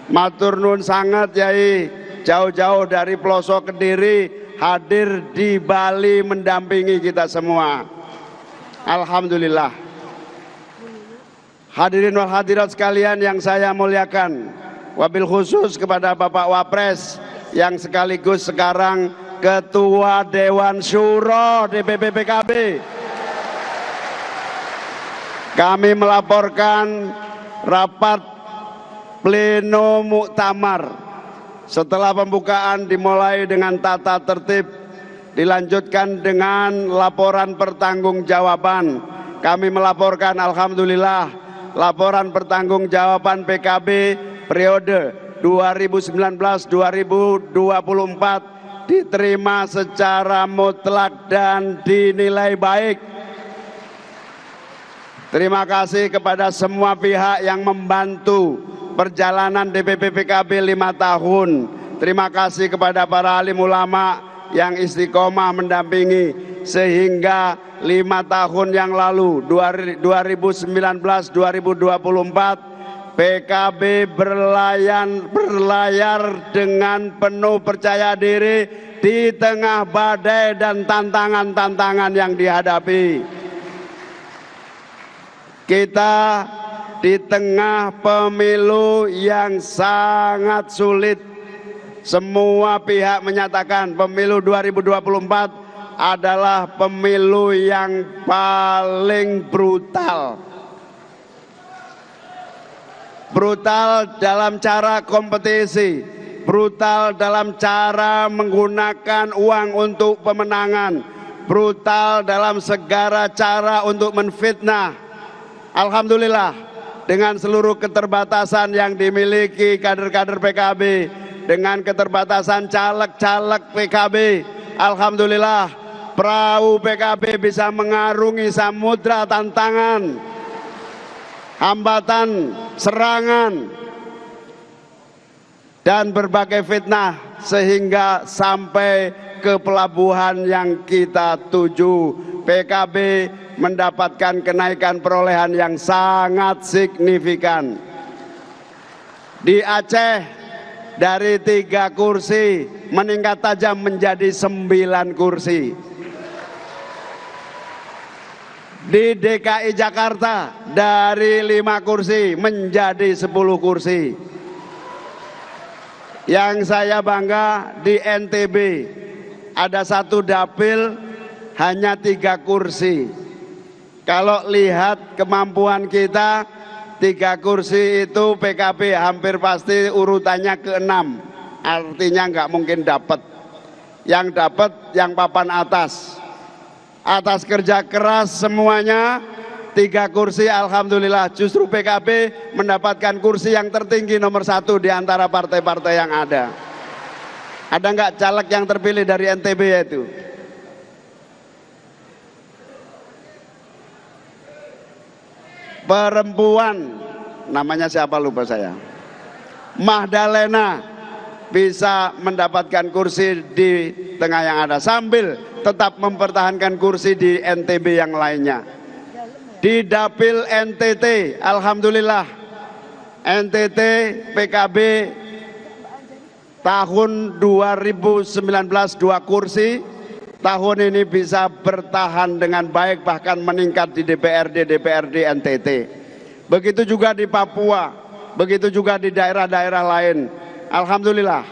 Matur nuwun sangat Yai, jauh-jauh dari pelosok Kediri hadir di Bali mendampingi kita semua. Alhamdulillah. Hadirin wal hadirat sekalian yang saya muliakan, wabil khusus kepada Bapak Wapres yang sekaligus sekarang Ketua Dewan Syuro DPP PKB. Kami melaporkan rapat pleno muktamar setelah pembukaan dimulai dengan tata tertib, dilanjutkan dengan laporan pertanggungjawaban. Kami melaporkan alhamdulillah laporan pertanggungjawaban PKB periode 2019-2024 diterima secara mutlak dan dinilai baik. Terima kasih kepada semua pihak yang membantu perjalanan DPP PKB 5 tahun. Terima kasih kepada para alim ulama yang istiqomah mendampingi sehingga 5 tahun yang lalu 2019-2024 PKB berlayar dengan penuh percaya diri di tengah badai dan tantangan-tantangan yang dihadapi. Kita di tengah pemilu yang sangat sulit. Semua pihak menyatakan pemilu 2024 adalah pemilu yang paling brutal. Brutal dalam cara kompetisi, brutal dalam cara menggunakan uang untuk pemenangan, brutal dalam segala cara untuk menfitnah. Alhamdulillah, dengan seluruh keterbatasan yang dimiliki kader-kader PKB, dengan keterbatasan caleg-caleg PKB, alhamdulillah perahu PKB bisa mengarungi samudra tantangan, hambatan, serangan, dan berbagai fitnah sehingga sampai ke pelabuhan yang kita tuju. PKB mendapatkan kenaikan perolehan yang sangat signifikan. Di Aceh dari 3 kursi meningkat tajam menjadi 9 kursi. Di DKI Jakarta dari 5 kursi menjadi 10 kursi. Yang saya bangga di NTB ada 1 dapil hanya 3 kursi. Kalau lihat kemampuan kita, 3 kursi itu PKB hampir pasti urutannya ke-6. Artinya nggak mungkin dapat. Yang dapat yang papan atas. Atas kerja keras semuanya 3 kursi, alhamdulillah justru PKB mendapatkan kursi yang tertinggi nomor 1 di antara partai-partai yang ada. Ada nggak caleg yang terpilih dari NTB itu? Perempuan, namanya siapa lupa saya, Mahdalena bisa mendapatkan kursi di tengah yang ada sambil tetap mempertahankan kursi di NTB yang lainnya. Di dapil NTT, alhamdulillah NTT PKB tahun 2019 2 kursi, tahun ini bisa bertahan dengan baik bahkan meningkat di DPRD NTT. Begitu juga di Papua, begitu juga di daerah-daerah lain. Alhamdulillah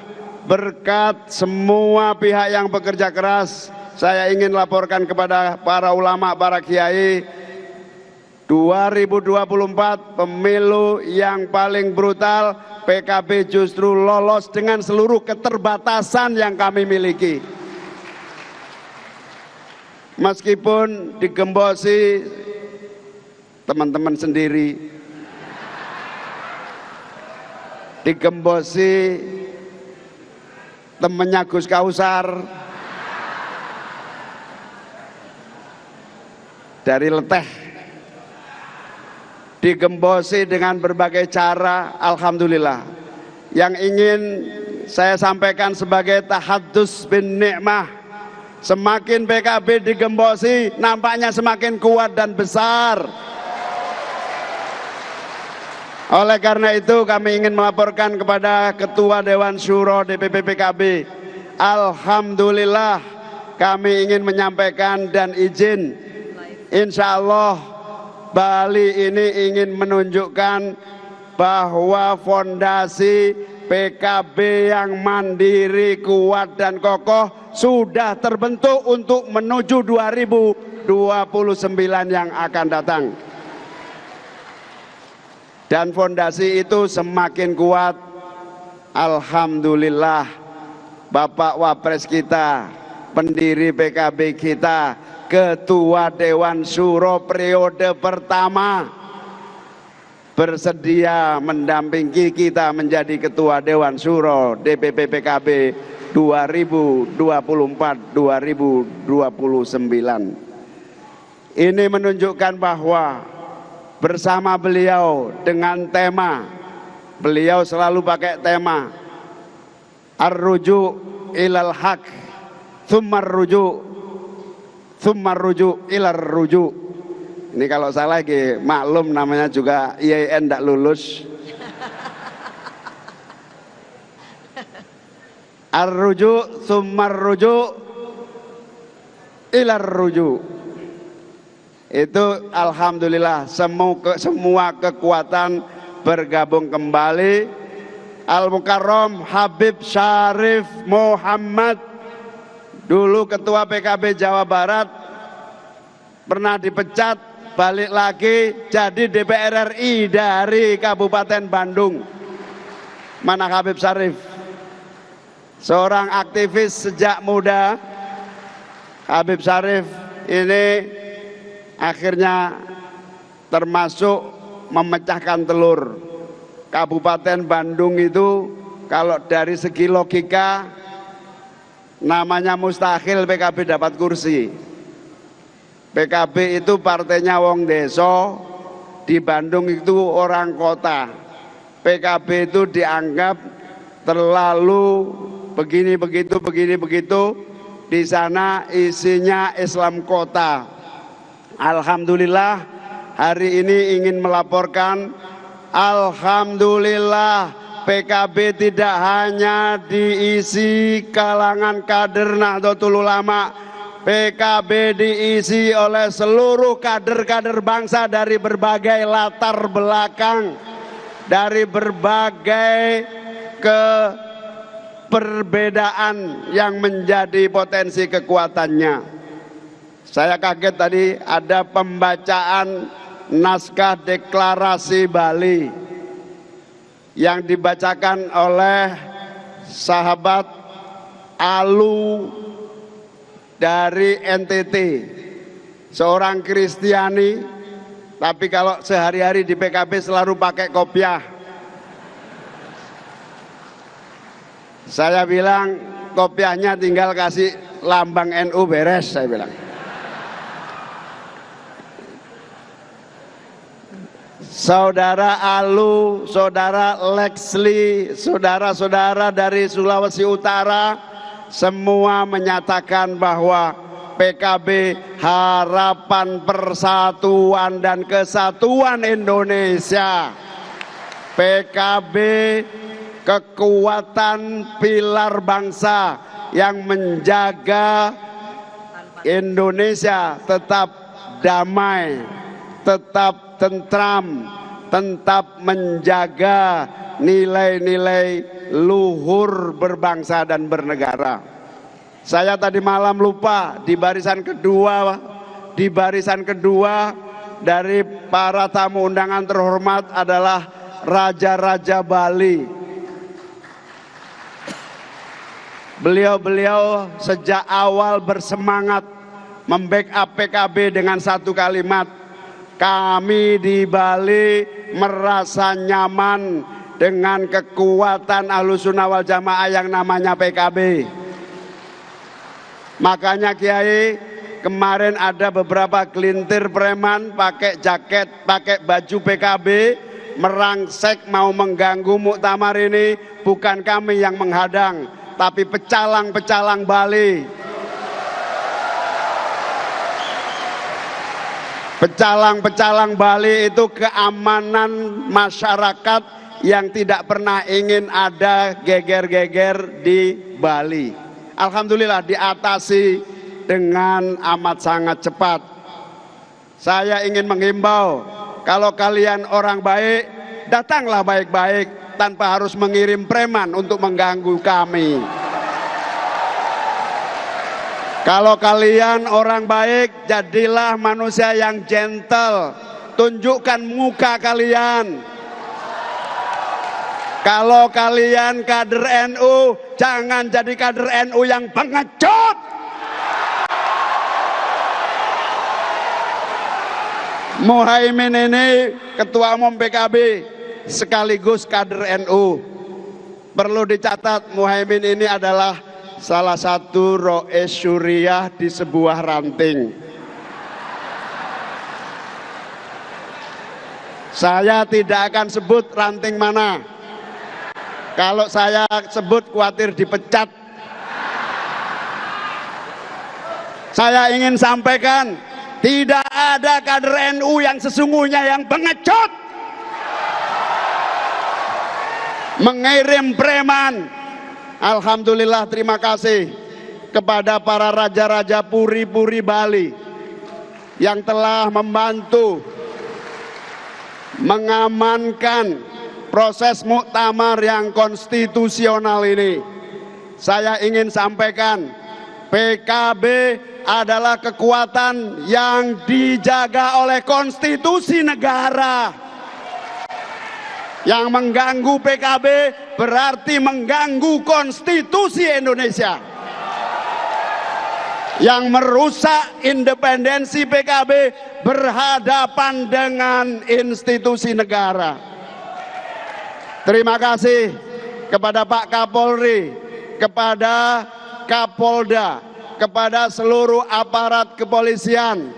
berkat semua pihak yang bekerja keras, saya ingin laporkan kepada para ulama, para kiai, 2024 pemilu yang paling brutal, PKB justru lolos dengan seluruh keterbatasan yang kami miliki. Meskipun digembosi teman-teman sendiri, digembosi temennya Gus Kausar, dari leteh, digembosi dengan berbagai cara. Alhamdulillah, yang ingin saya sampaikan sebagai tahadus bin nikmah, semakin PKB digembosi nampaknya semakin kuat dan besar. Oleh karena itu kami ingin melaporkan kepada Ketua Dewan Syuro DPP PKB, alhamdulillah kami ingin menyampaikan dan izin, insya Allah Bali ini ingin menunjukkan bahwa fondasi PKB yang mandiri, kuat dan kokoh sudah terbentuk untuk menuju 2029 yang akan datang. Dan fondasi itu semakin kuat, alhamdulillah Bapak Wapres kita, pendiri PKB kita, Ketua Dewan Syuro periode pertama, bersedia mendampingi kita menjadi Ketua Dewan Syuro DPP PKB 2024-2029. Ini menunjukkan bahwa bersama beliau dengan tema, beliau selalu pakai tema ar-ruju' ilal haq thummar ruju' ilar ruju'. Ini kalau salah lagi maklum, namanya juga IAIN tidak lulus. Ar-ruju' thummar ruju' ilar ruju'. Itu alhamdulillah semua kekuatan bergabung kembali. Al-Mukarram Habib Syarif Muhammad, dulu Ketua PKB Jawa Barat, pernah dipecat, balik lagi jadi DPR RI dari Kabupaten Bandung. Mana Habib Syarif? Seorang aktivis sejak muda. Habib Syarif ini akhirnya termasuk memecahkan telur. Kabupaten Bandung itu kalau dari segi logika namanya mustahil PKB dapat kursi. PKB itu partainya wong deso, di Bandung itu orang kota. PKB itu dianggap terlalu begini begitu, di sana isinya Islam kota. Alhamdulillah hari ini ingin melaporkan, alhamdulillah PKB tidak hanya diisi kalangan kader Nahdlatul Ulama, PKB diisi oleh seluruh kader-kader bangsa dari berbagai latar belakang, dari berbagai perbedaan yang menjadi potensi kekuatannya. Saya kaget tadi ada pembacaan naskah deklarasi Bali yang dibacakan oleh sahabat Alu dari NTT, seorang Kristiani, tapi kalau sehari-hari di PKB selalu pakai kopiah. Saya bilang kopiahnya tinggal kasih lambang NU beres, saya bilang. Saudara Alu, saudara Lexli, saudara-saudara dari Sulawesi Utara, semua menyatakan bahwa PKB harapan persatuan dan kesatuan Indonesia. PKB kekuatan pilar bangsa yang menjaga Indonesia tetap damai, tetap tentram, tetap menjaga nilai-nilai luhur berbangsa dan bernegara. Saya tadi malam lupa di barisan kedua dari para tamu undangan terhormat adalah Raja-Raja Bali. Beliau sejak awal bersemangat membackup PKB dengan satu kalimat, kami di Bali merasa nyaman dengan kekuatan Ahlussunnah wal Jamaah yang namanya PKB. Makanya Kiai, kemarin ada beberapa gelintir preman pakai jaket, pakai baju PKB, merangsek mau mengganggu muktamar ini. Bukan kami yang menghadang, tapi pecalang-pecalang Bali. Pecalang-pecalang Bali itu keamanan masyarakat yang tidak pernah ingin ada geger-geger di Bali. Alhamdulillah diatasi dengan amat sangat cepat. Saya ingin menghimbau, kalau kalian orang baik, datanglah baik-baik tanpa harus mengirim preman untuk mengganggu kami. Kalau kalian orang baik, jadilah manusia yang gentle, tunjukkan muka kalian. Kalau kalian kader NU, jangan jadi kader NU yang pengecut. Muhaimin ini ketua umum PKB sekaligus kader NU. Perlu dicatat, Muhaimin ini adalah salah satu rois syuriah di sebuah ranting. Saya tidak akan sebut ranting mana. Kalau saya sebut khawatir dipecat. Saya ingin sampaikan, tidak ada kader NU yang sesungguhnya yang pengecut, mengirim preman. Alhamdulillah, terima kasih kepada para raja-raja puri-puri Bali yang telah membantu mengamankan proses muktamar yang konstitusional ini. Saya ingin sampaikan, PKB adalah kekuatan yang dijaga oleh konstitusi negara. Yang mengganggu PKB berarti mengganggu konstitusi Indonesia. Yang merusak independensi PKB berhadapan dengan institusi negara. Terima kasih kepada Pak Kapolri, kepada Kapolda, kepada seluruh aparat kepolisian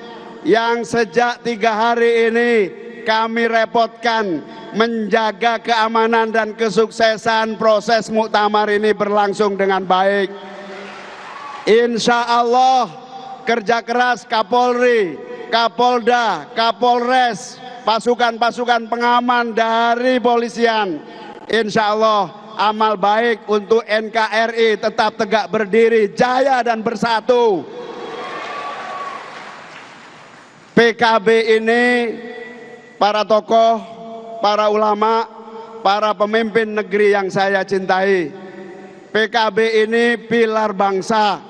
yang sejak 3 hari ini kami repotkan menjaga keamanan dan kesuksesan proses muktamar ini berlangsung dengan baik. Insya Allah kerja keras Kapolri, Kapolda, Kapolres, pasukan-pasukan pengaman dari polisian, insya Allah amal baik untuk NKRI tetap tegak berdiri, jaya dan bersatu. PKB ini, para tokoh, para ulama, para pemimpin negeri yang saya cintai, PKB ini pilar bangsa.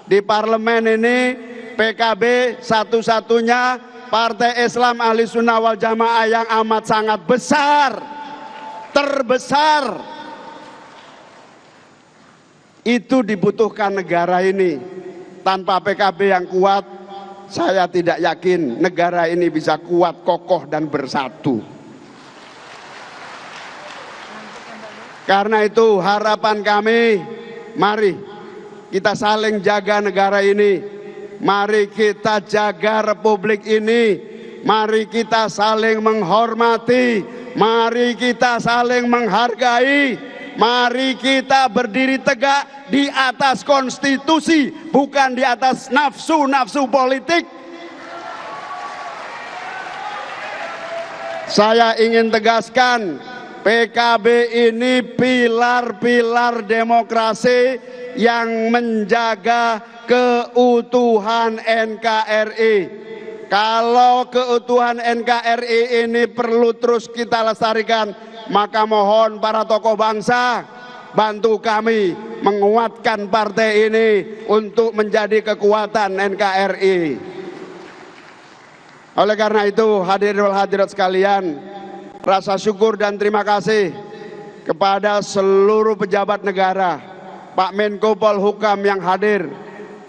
Di parlemen ini PKB satu-satunya Partai Islam Ahlussunnah wal Jamaah yang amat sangat besar, terbesar. Itu dibutuhkan negara ini. Tanpa PKB yang kuat, saya tidak yakin negara ini bisa kuat, kokoh dan bersatu. Karena itu harapan kami, mari kita saling jaga negara ini. Mari kita jaga republik ini. Mari kita saling menghormati. Mari kita saling menghargai. Mari kita berdiri tegak di atas konstitusi, bukan di atas nafsu-nafsu politik. Saya ingin tegaskan, PKB ini pilar-pilar demokrasi yang menjaga keutuhan NKRI. Kalau keutuhan NKRI ini perlu terus kita lestarikan, maka mohon para tokoh bangsa bantu kami menguatkan partai ini untuk menjadi kekuatan NKRI. Oleh karena itu, hadirin wal hadirat sekalian, rasa syukur dan terima kasih kepada seluruh pejabat negara, Pak Menko Polhukam yang hadir,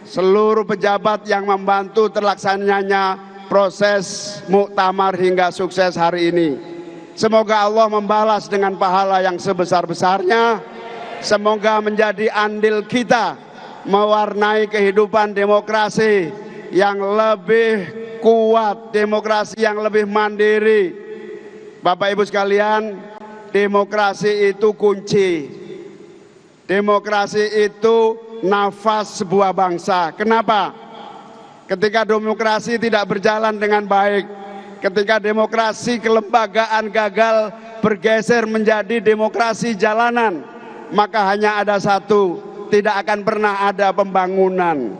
seluruh pejabat yang membantu terlaksananya proses muktamar hingga sukses hari ini. Semoga Allah membalas dengan pahala yang sebesar-besarnya. Semoga menjadi andil kita mewarnai kehidupan demokrasi yang lebih kuat, demokrasi yang lebih mandiri. Bapak Ibu sekalian, demokrasi itu kunci. Demokrasi itu nafas sebuah bangsa. Kenapa? Ketika demokrasi tidak berjalan dengan baik, ketika demokrasi kelembagaan gagal bergeser menjadi demokrasi jalanan, maka hanya ada satu, tidak akan pernah ada pembangunan.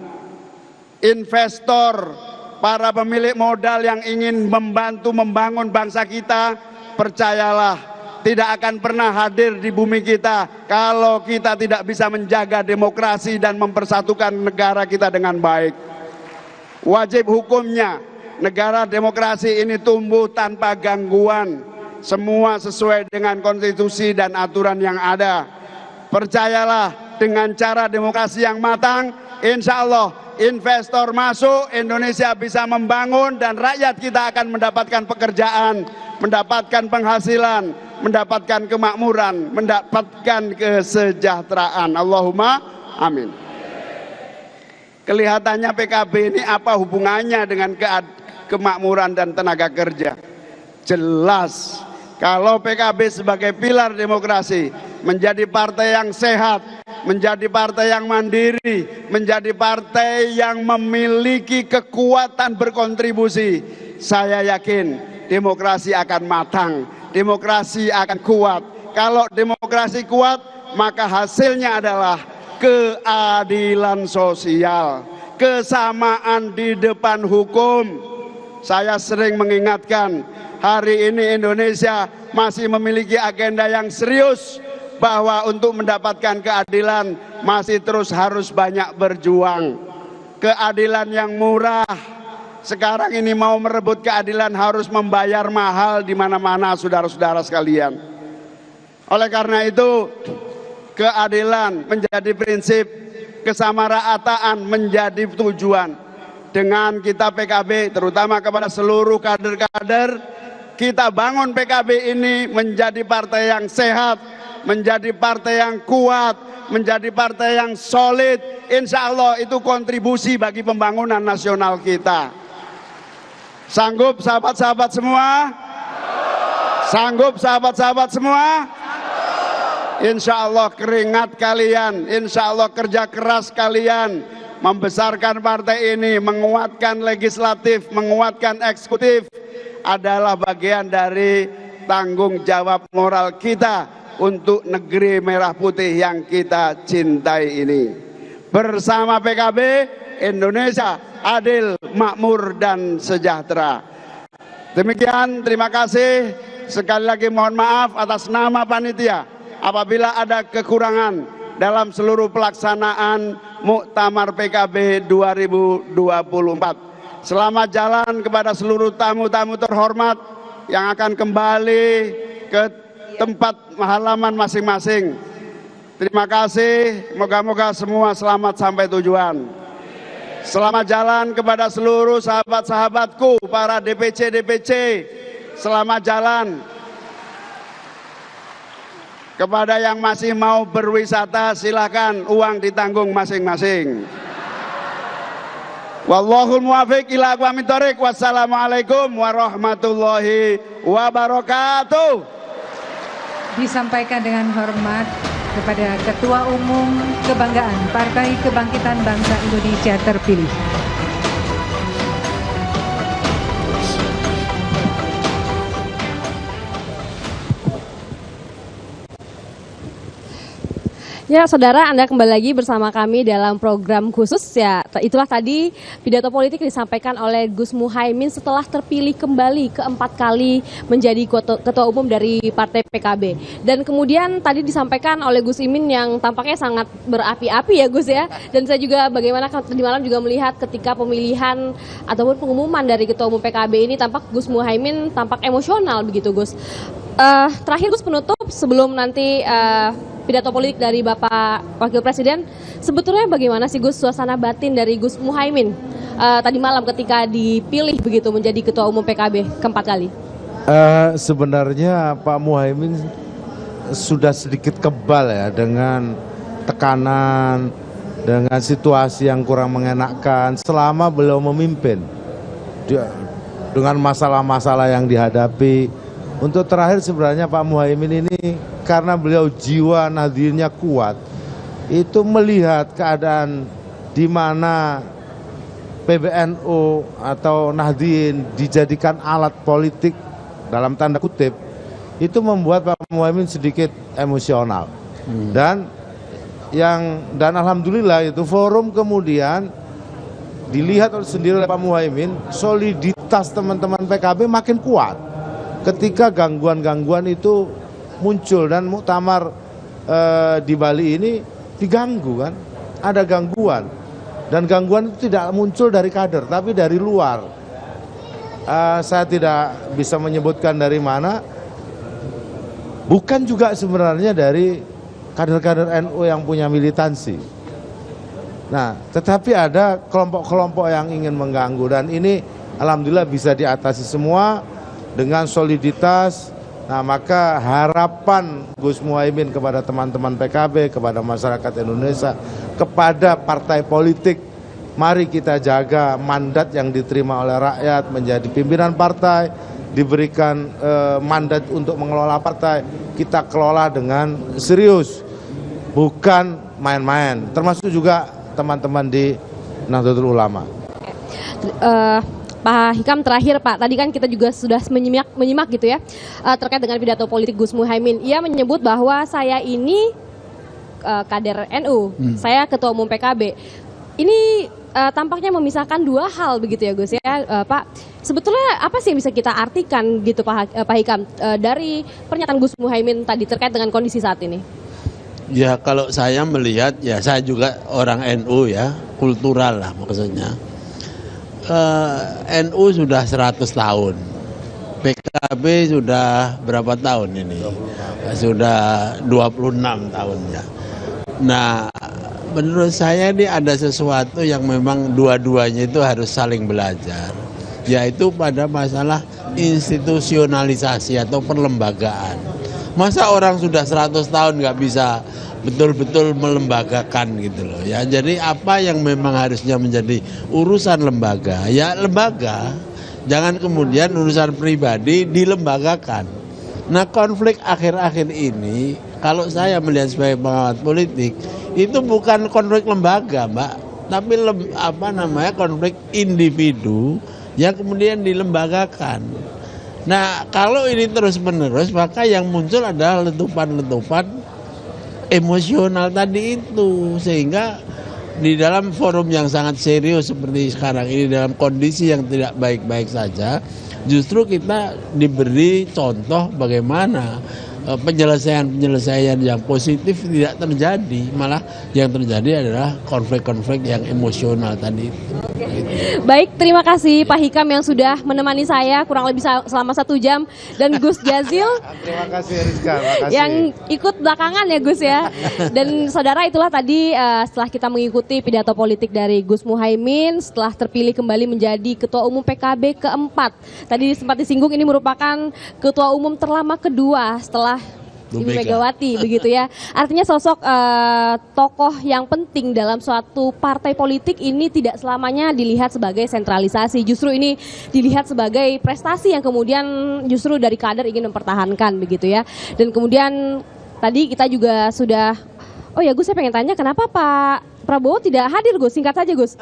Investor, para pemilik modal yang ingin membantu membangun bangsa kita, percayalah, tidak akan pernah hadir di bumi kita kalau kita tidak bisa menjaga demokrasi dan mempersatukan negara kita dengan baik. Wajib hukumnya, negara demokrasi ini tumbuh tanpa gangguan, semua sesuai dengan konstitusi dan aturan yang ada. Percayalah, dengan cara demokrasi yang matang, insya Allah investor masuk, Indonesia bisa membangun dan rakyat kita akan mendapatkan pekerjaan, mendapatkan penghasilan, mendapatkan kemakmuran, mendapatkan kesejahteraan. Allahumma amin. Kelihatannya PKB ini apa hubungannya dengan kemakmuran dan tenaga kerja? Jelas, kalau PKB sebagai pilar demokrasi menjadi partai yang sehat, menjadi partai yang mandiri, menjadi partai yang memiliki kekuatan berkontribusi, saya yakin demokrasi akan matang, demokrasi akan kuat. Kalau demokrasi kuat, maka hasilnya adalah keadilan sosial, kesamaan di depan hukum. Saya sering mengingatkan, hari ini Indonesia masih memiliki agenda yang serius, bahwa untuk mendapatkan keadilan masih terus harus banyak berjuang. Keadilan yang murah, sekarang ini mau merebut keadilan harus membayar mahal di mana-mana, saudara-saudara sekalian. Oleh karena itu, keadilan menjadi prinsip, kesamarataan menjadi tujuan. Dengan kita PKB, terutama kepada seluruh kader-kader, kita bangun PKB ini menjadi partai yang sehat, menjadi partai yang kuat, menjadi partai yang solid. Insya Allah itu kontribusi bagi pembangunan nasional kita. Sanggup sahabat-sahabat semua? Sanggup sahabat-sahabat semua? Insya Allah keringat kalian, insya Allah kerja keras kalian membesarkan partai ini, menguatkan legislatif, menguatkan eksekutif adalah bagian dari tanggung jawab moral kita untuk negeri merah putih yang kita cintai ini. Bersama PKB, Indonesia adil, makmur, dan sejahtera. Demikian, terima kasih. Sekali lagi mohon maaf atas nama panitia apabila ada kekurangan dalam seluruh pelaksanaan Muktamar PKB 2024. Selamat jalan kepada seluruh tamu-tamu terhormat yang akan kembali ke tempat halaman masing-masing. Terima kasih, moga-moga semua selamat sampai tujuan. Selamat jalan kepada seluruh sahabat-sahabatku, para DPC. Selamat jalan. Kepada yang masih mau berwisata, silakan, uang ditanggung masing-masing. Wallahul muwaffiq ila aqwamit thoriq. Wassalamualaikum warahmatullahi wabarakatuh. Disampaikan dengan hormat kepada Ketua Umum Kebanggaan Partai Kebangkitan Bangsa Indonesia terpilih. Ya, saudara, Anda kembali lagi bersama kami dalam program khusus ya. Itulah tadi pidato politik disampaikan oleh Gus Muhaimin setelah terpilih kembali keempat kali menjadi ketua umum dari Partai PKB. Dan kemudian tadi disampaikan oleh Gus Imin yang tampaknya sangat berapi-api ya Gus ya. Dan saya juga bagaimana tadi malam juga melihat ketika pemilihan ataupun pengumuman dari ketua umum PKB ini tampak Gus Muhaimin tampak emosional begitu Gus. Terakhir Gus penutup sebelum nanti pidato politik dari Bapak Wakil Presiden, sebetulnya bagaimana sih Gus suasana batin dari Gus Muhaimin tadi malam ketika dipilih begitu menjadi Ketua Umum PKB keempat kali? Sebenarnya Pak Muhaimin sudah sedikit kebal ya dengan tekanan, dengan situasi yang kurang mengenakan selama beliau memimpin. Dengan masalah-masalah yang dihadapi. Untuk terakhir sebenarnya Pak Muhaimin ini karena beliau jiwa Nahdliinnya kuat, itu melihat keadaan di mana PBNU atau Nahdliin dijadikan alat politik dalam tanda kutip, itu membuat Pak Muhaimin sedikit emosional. Dan alhamdulillah itu forum kemudian dilihat sendiri oleh Pak Muhaimin, soliditas teman-teman PKB makin kuat ketika gangguan-gangguan itu muncul. Dan muktamar di Bali ini diganggu kan, ada gangguan, dan gangguan itu tidak muncul dari kader tapi dari luar. Saya tidak bisa menyebutkan dari mana, bukan juga sebenarnya dari kader-kader NU yang punya militansi. Nah, tetapi ada kelompok-kelompok yang ingin mengganggu, dan ini alhamdulillah bisa diatasi semua dengan soliditas. Nah, maka harapan Gus Muhaimin kepada teman-teman PKB, kepada masyarakat Indonesia, kepada partai politik, mari kita jaga mandat yang diterima oleh rakyat menjadi pimpinan partai, diberikan mandat untuk mengelola partai, kita kelola dengan serius, bukan main-main, termasuk juga teman-teman di Nahdlatul Ulama. Pak Hikam, terakhir Pak, tadi kan kita juga sudah menyimak gitu ya terkait dengan pidato politik Gus Muhaimin. Ia menyebut bahwa saya ini kader NU, saya ketua umum PKB. Ini tampaknya memisahkan dua hal begitu ya Gus ya, Pak. Sebetulnya apa sih yang bisa kita artikan gitu Pak Hikam dari pernyataan Gus Muhaimin tadi terkait dengan kondisi saat ini? Ya kalau saya melihat, ya saya juga orang NU ya, kultural lah maksudnya. NU sudah 100 tahun, PKB sudah berapa tahun ini? Sudah 26 tahunnya. Nah, menurut saya ini ada sesuatu yang memang dua-duanya itu harus saling belajar, yaitu pada masalah institusionalisasi atau perlembagaan. Masa orang sudah 100 tahun nggak bisa betul-betul melembagakan gitu loh ya. Jadi apa yang memang harusnya menjadi urusan lembaga, ya lembaga. Jangan kemudian urusan pribadi dilembagakan. Nah, konflik akhir-akhir ini kalau saya melihat sebagai pengamat politik itu bukan konflik lembaga, Mbak, tapi konflik individu yang kemudian dilembagakan. Nah, kalau ini terus-menerus maka yang muncul adalah letupan-letupan emosional tadi itu, sehingga di dalam forum yang sangat serius seperti sekarang ini, dalam kondisi yang tidak baik-baik saja, justru kita diberi contoh bagaimana penyelesaian yang positif tidak terjadi, malah yang terjadi adalah konflik-konflik yang emosional tadi itu. Baik, terima kasih Pak Hikam yang sudah menemani saya kurang lebih selama 1 jam, dan Gus Jazil Terima kasih Rizka, makasih. yang ikut belakangan ya Gus ya. Dan saudara, itulah tadi setelah kita mengikuti pidato politik dari Gus Muhaimin setelah terpilih kembali menjadi Ketua Umum PKB keempat. Tadi sempat disinggung ini merupakan Ketua Umum terlama kedua setelah Ibu Megawati begitu ya. Artinya sosok tokoh yang penting dalam suatu partai politik ini tidak selamanya dilihat sebagai sentralisasi. Justru ini dilihat sebagai prestasi yang kemudian justru dari kader ingin mempertahankan begitu ya. Dan kemudian tadi kita juga sudah, oh ya Gus, saya pengen tanya kenapa Pak Prabowo tidak hadir, Gus. Singkat saja, Gus.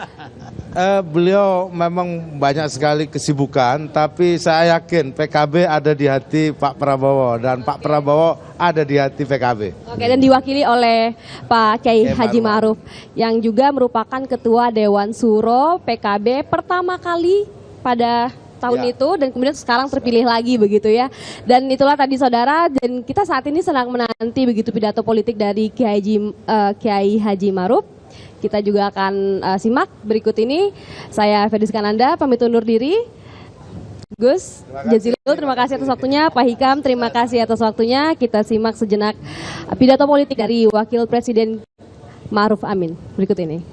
Beliau memang banyak sekali kesibukan, tapi saya yakin PKB ada di hati Pak Prabowo dan Pak Prabowo ada di hati PKB. Oke, dan diwakili oleh Pak Kiai Haji Ma'ruf yang juga merupakan Ketua Dewan Suro PKB pertama kali pada tahun itu dan kemudian sekarang terpilih lagi begitu ya. Dan itulah tadi saudara, dan kita saat ini sedang menanti begitu pidato politik dari Kiai Haji Ma'ruf. Kita juga akan simak berikut ini. Saya Ferdis Kananda pamit undur diri. Gus Jazilul, terima kasih atas waktunya. Pak Hikam, terima kasih atas waktunya. Kita simak sejenak pidato politik dari Wakil Presiden Ma'ruf Amin berikut ini.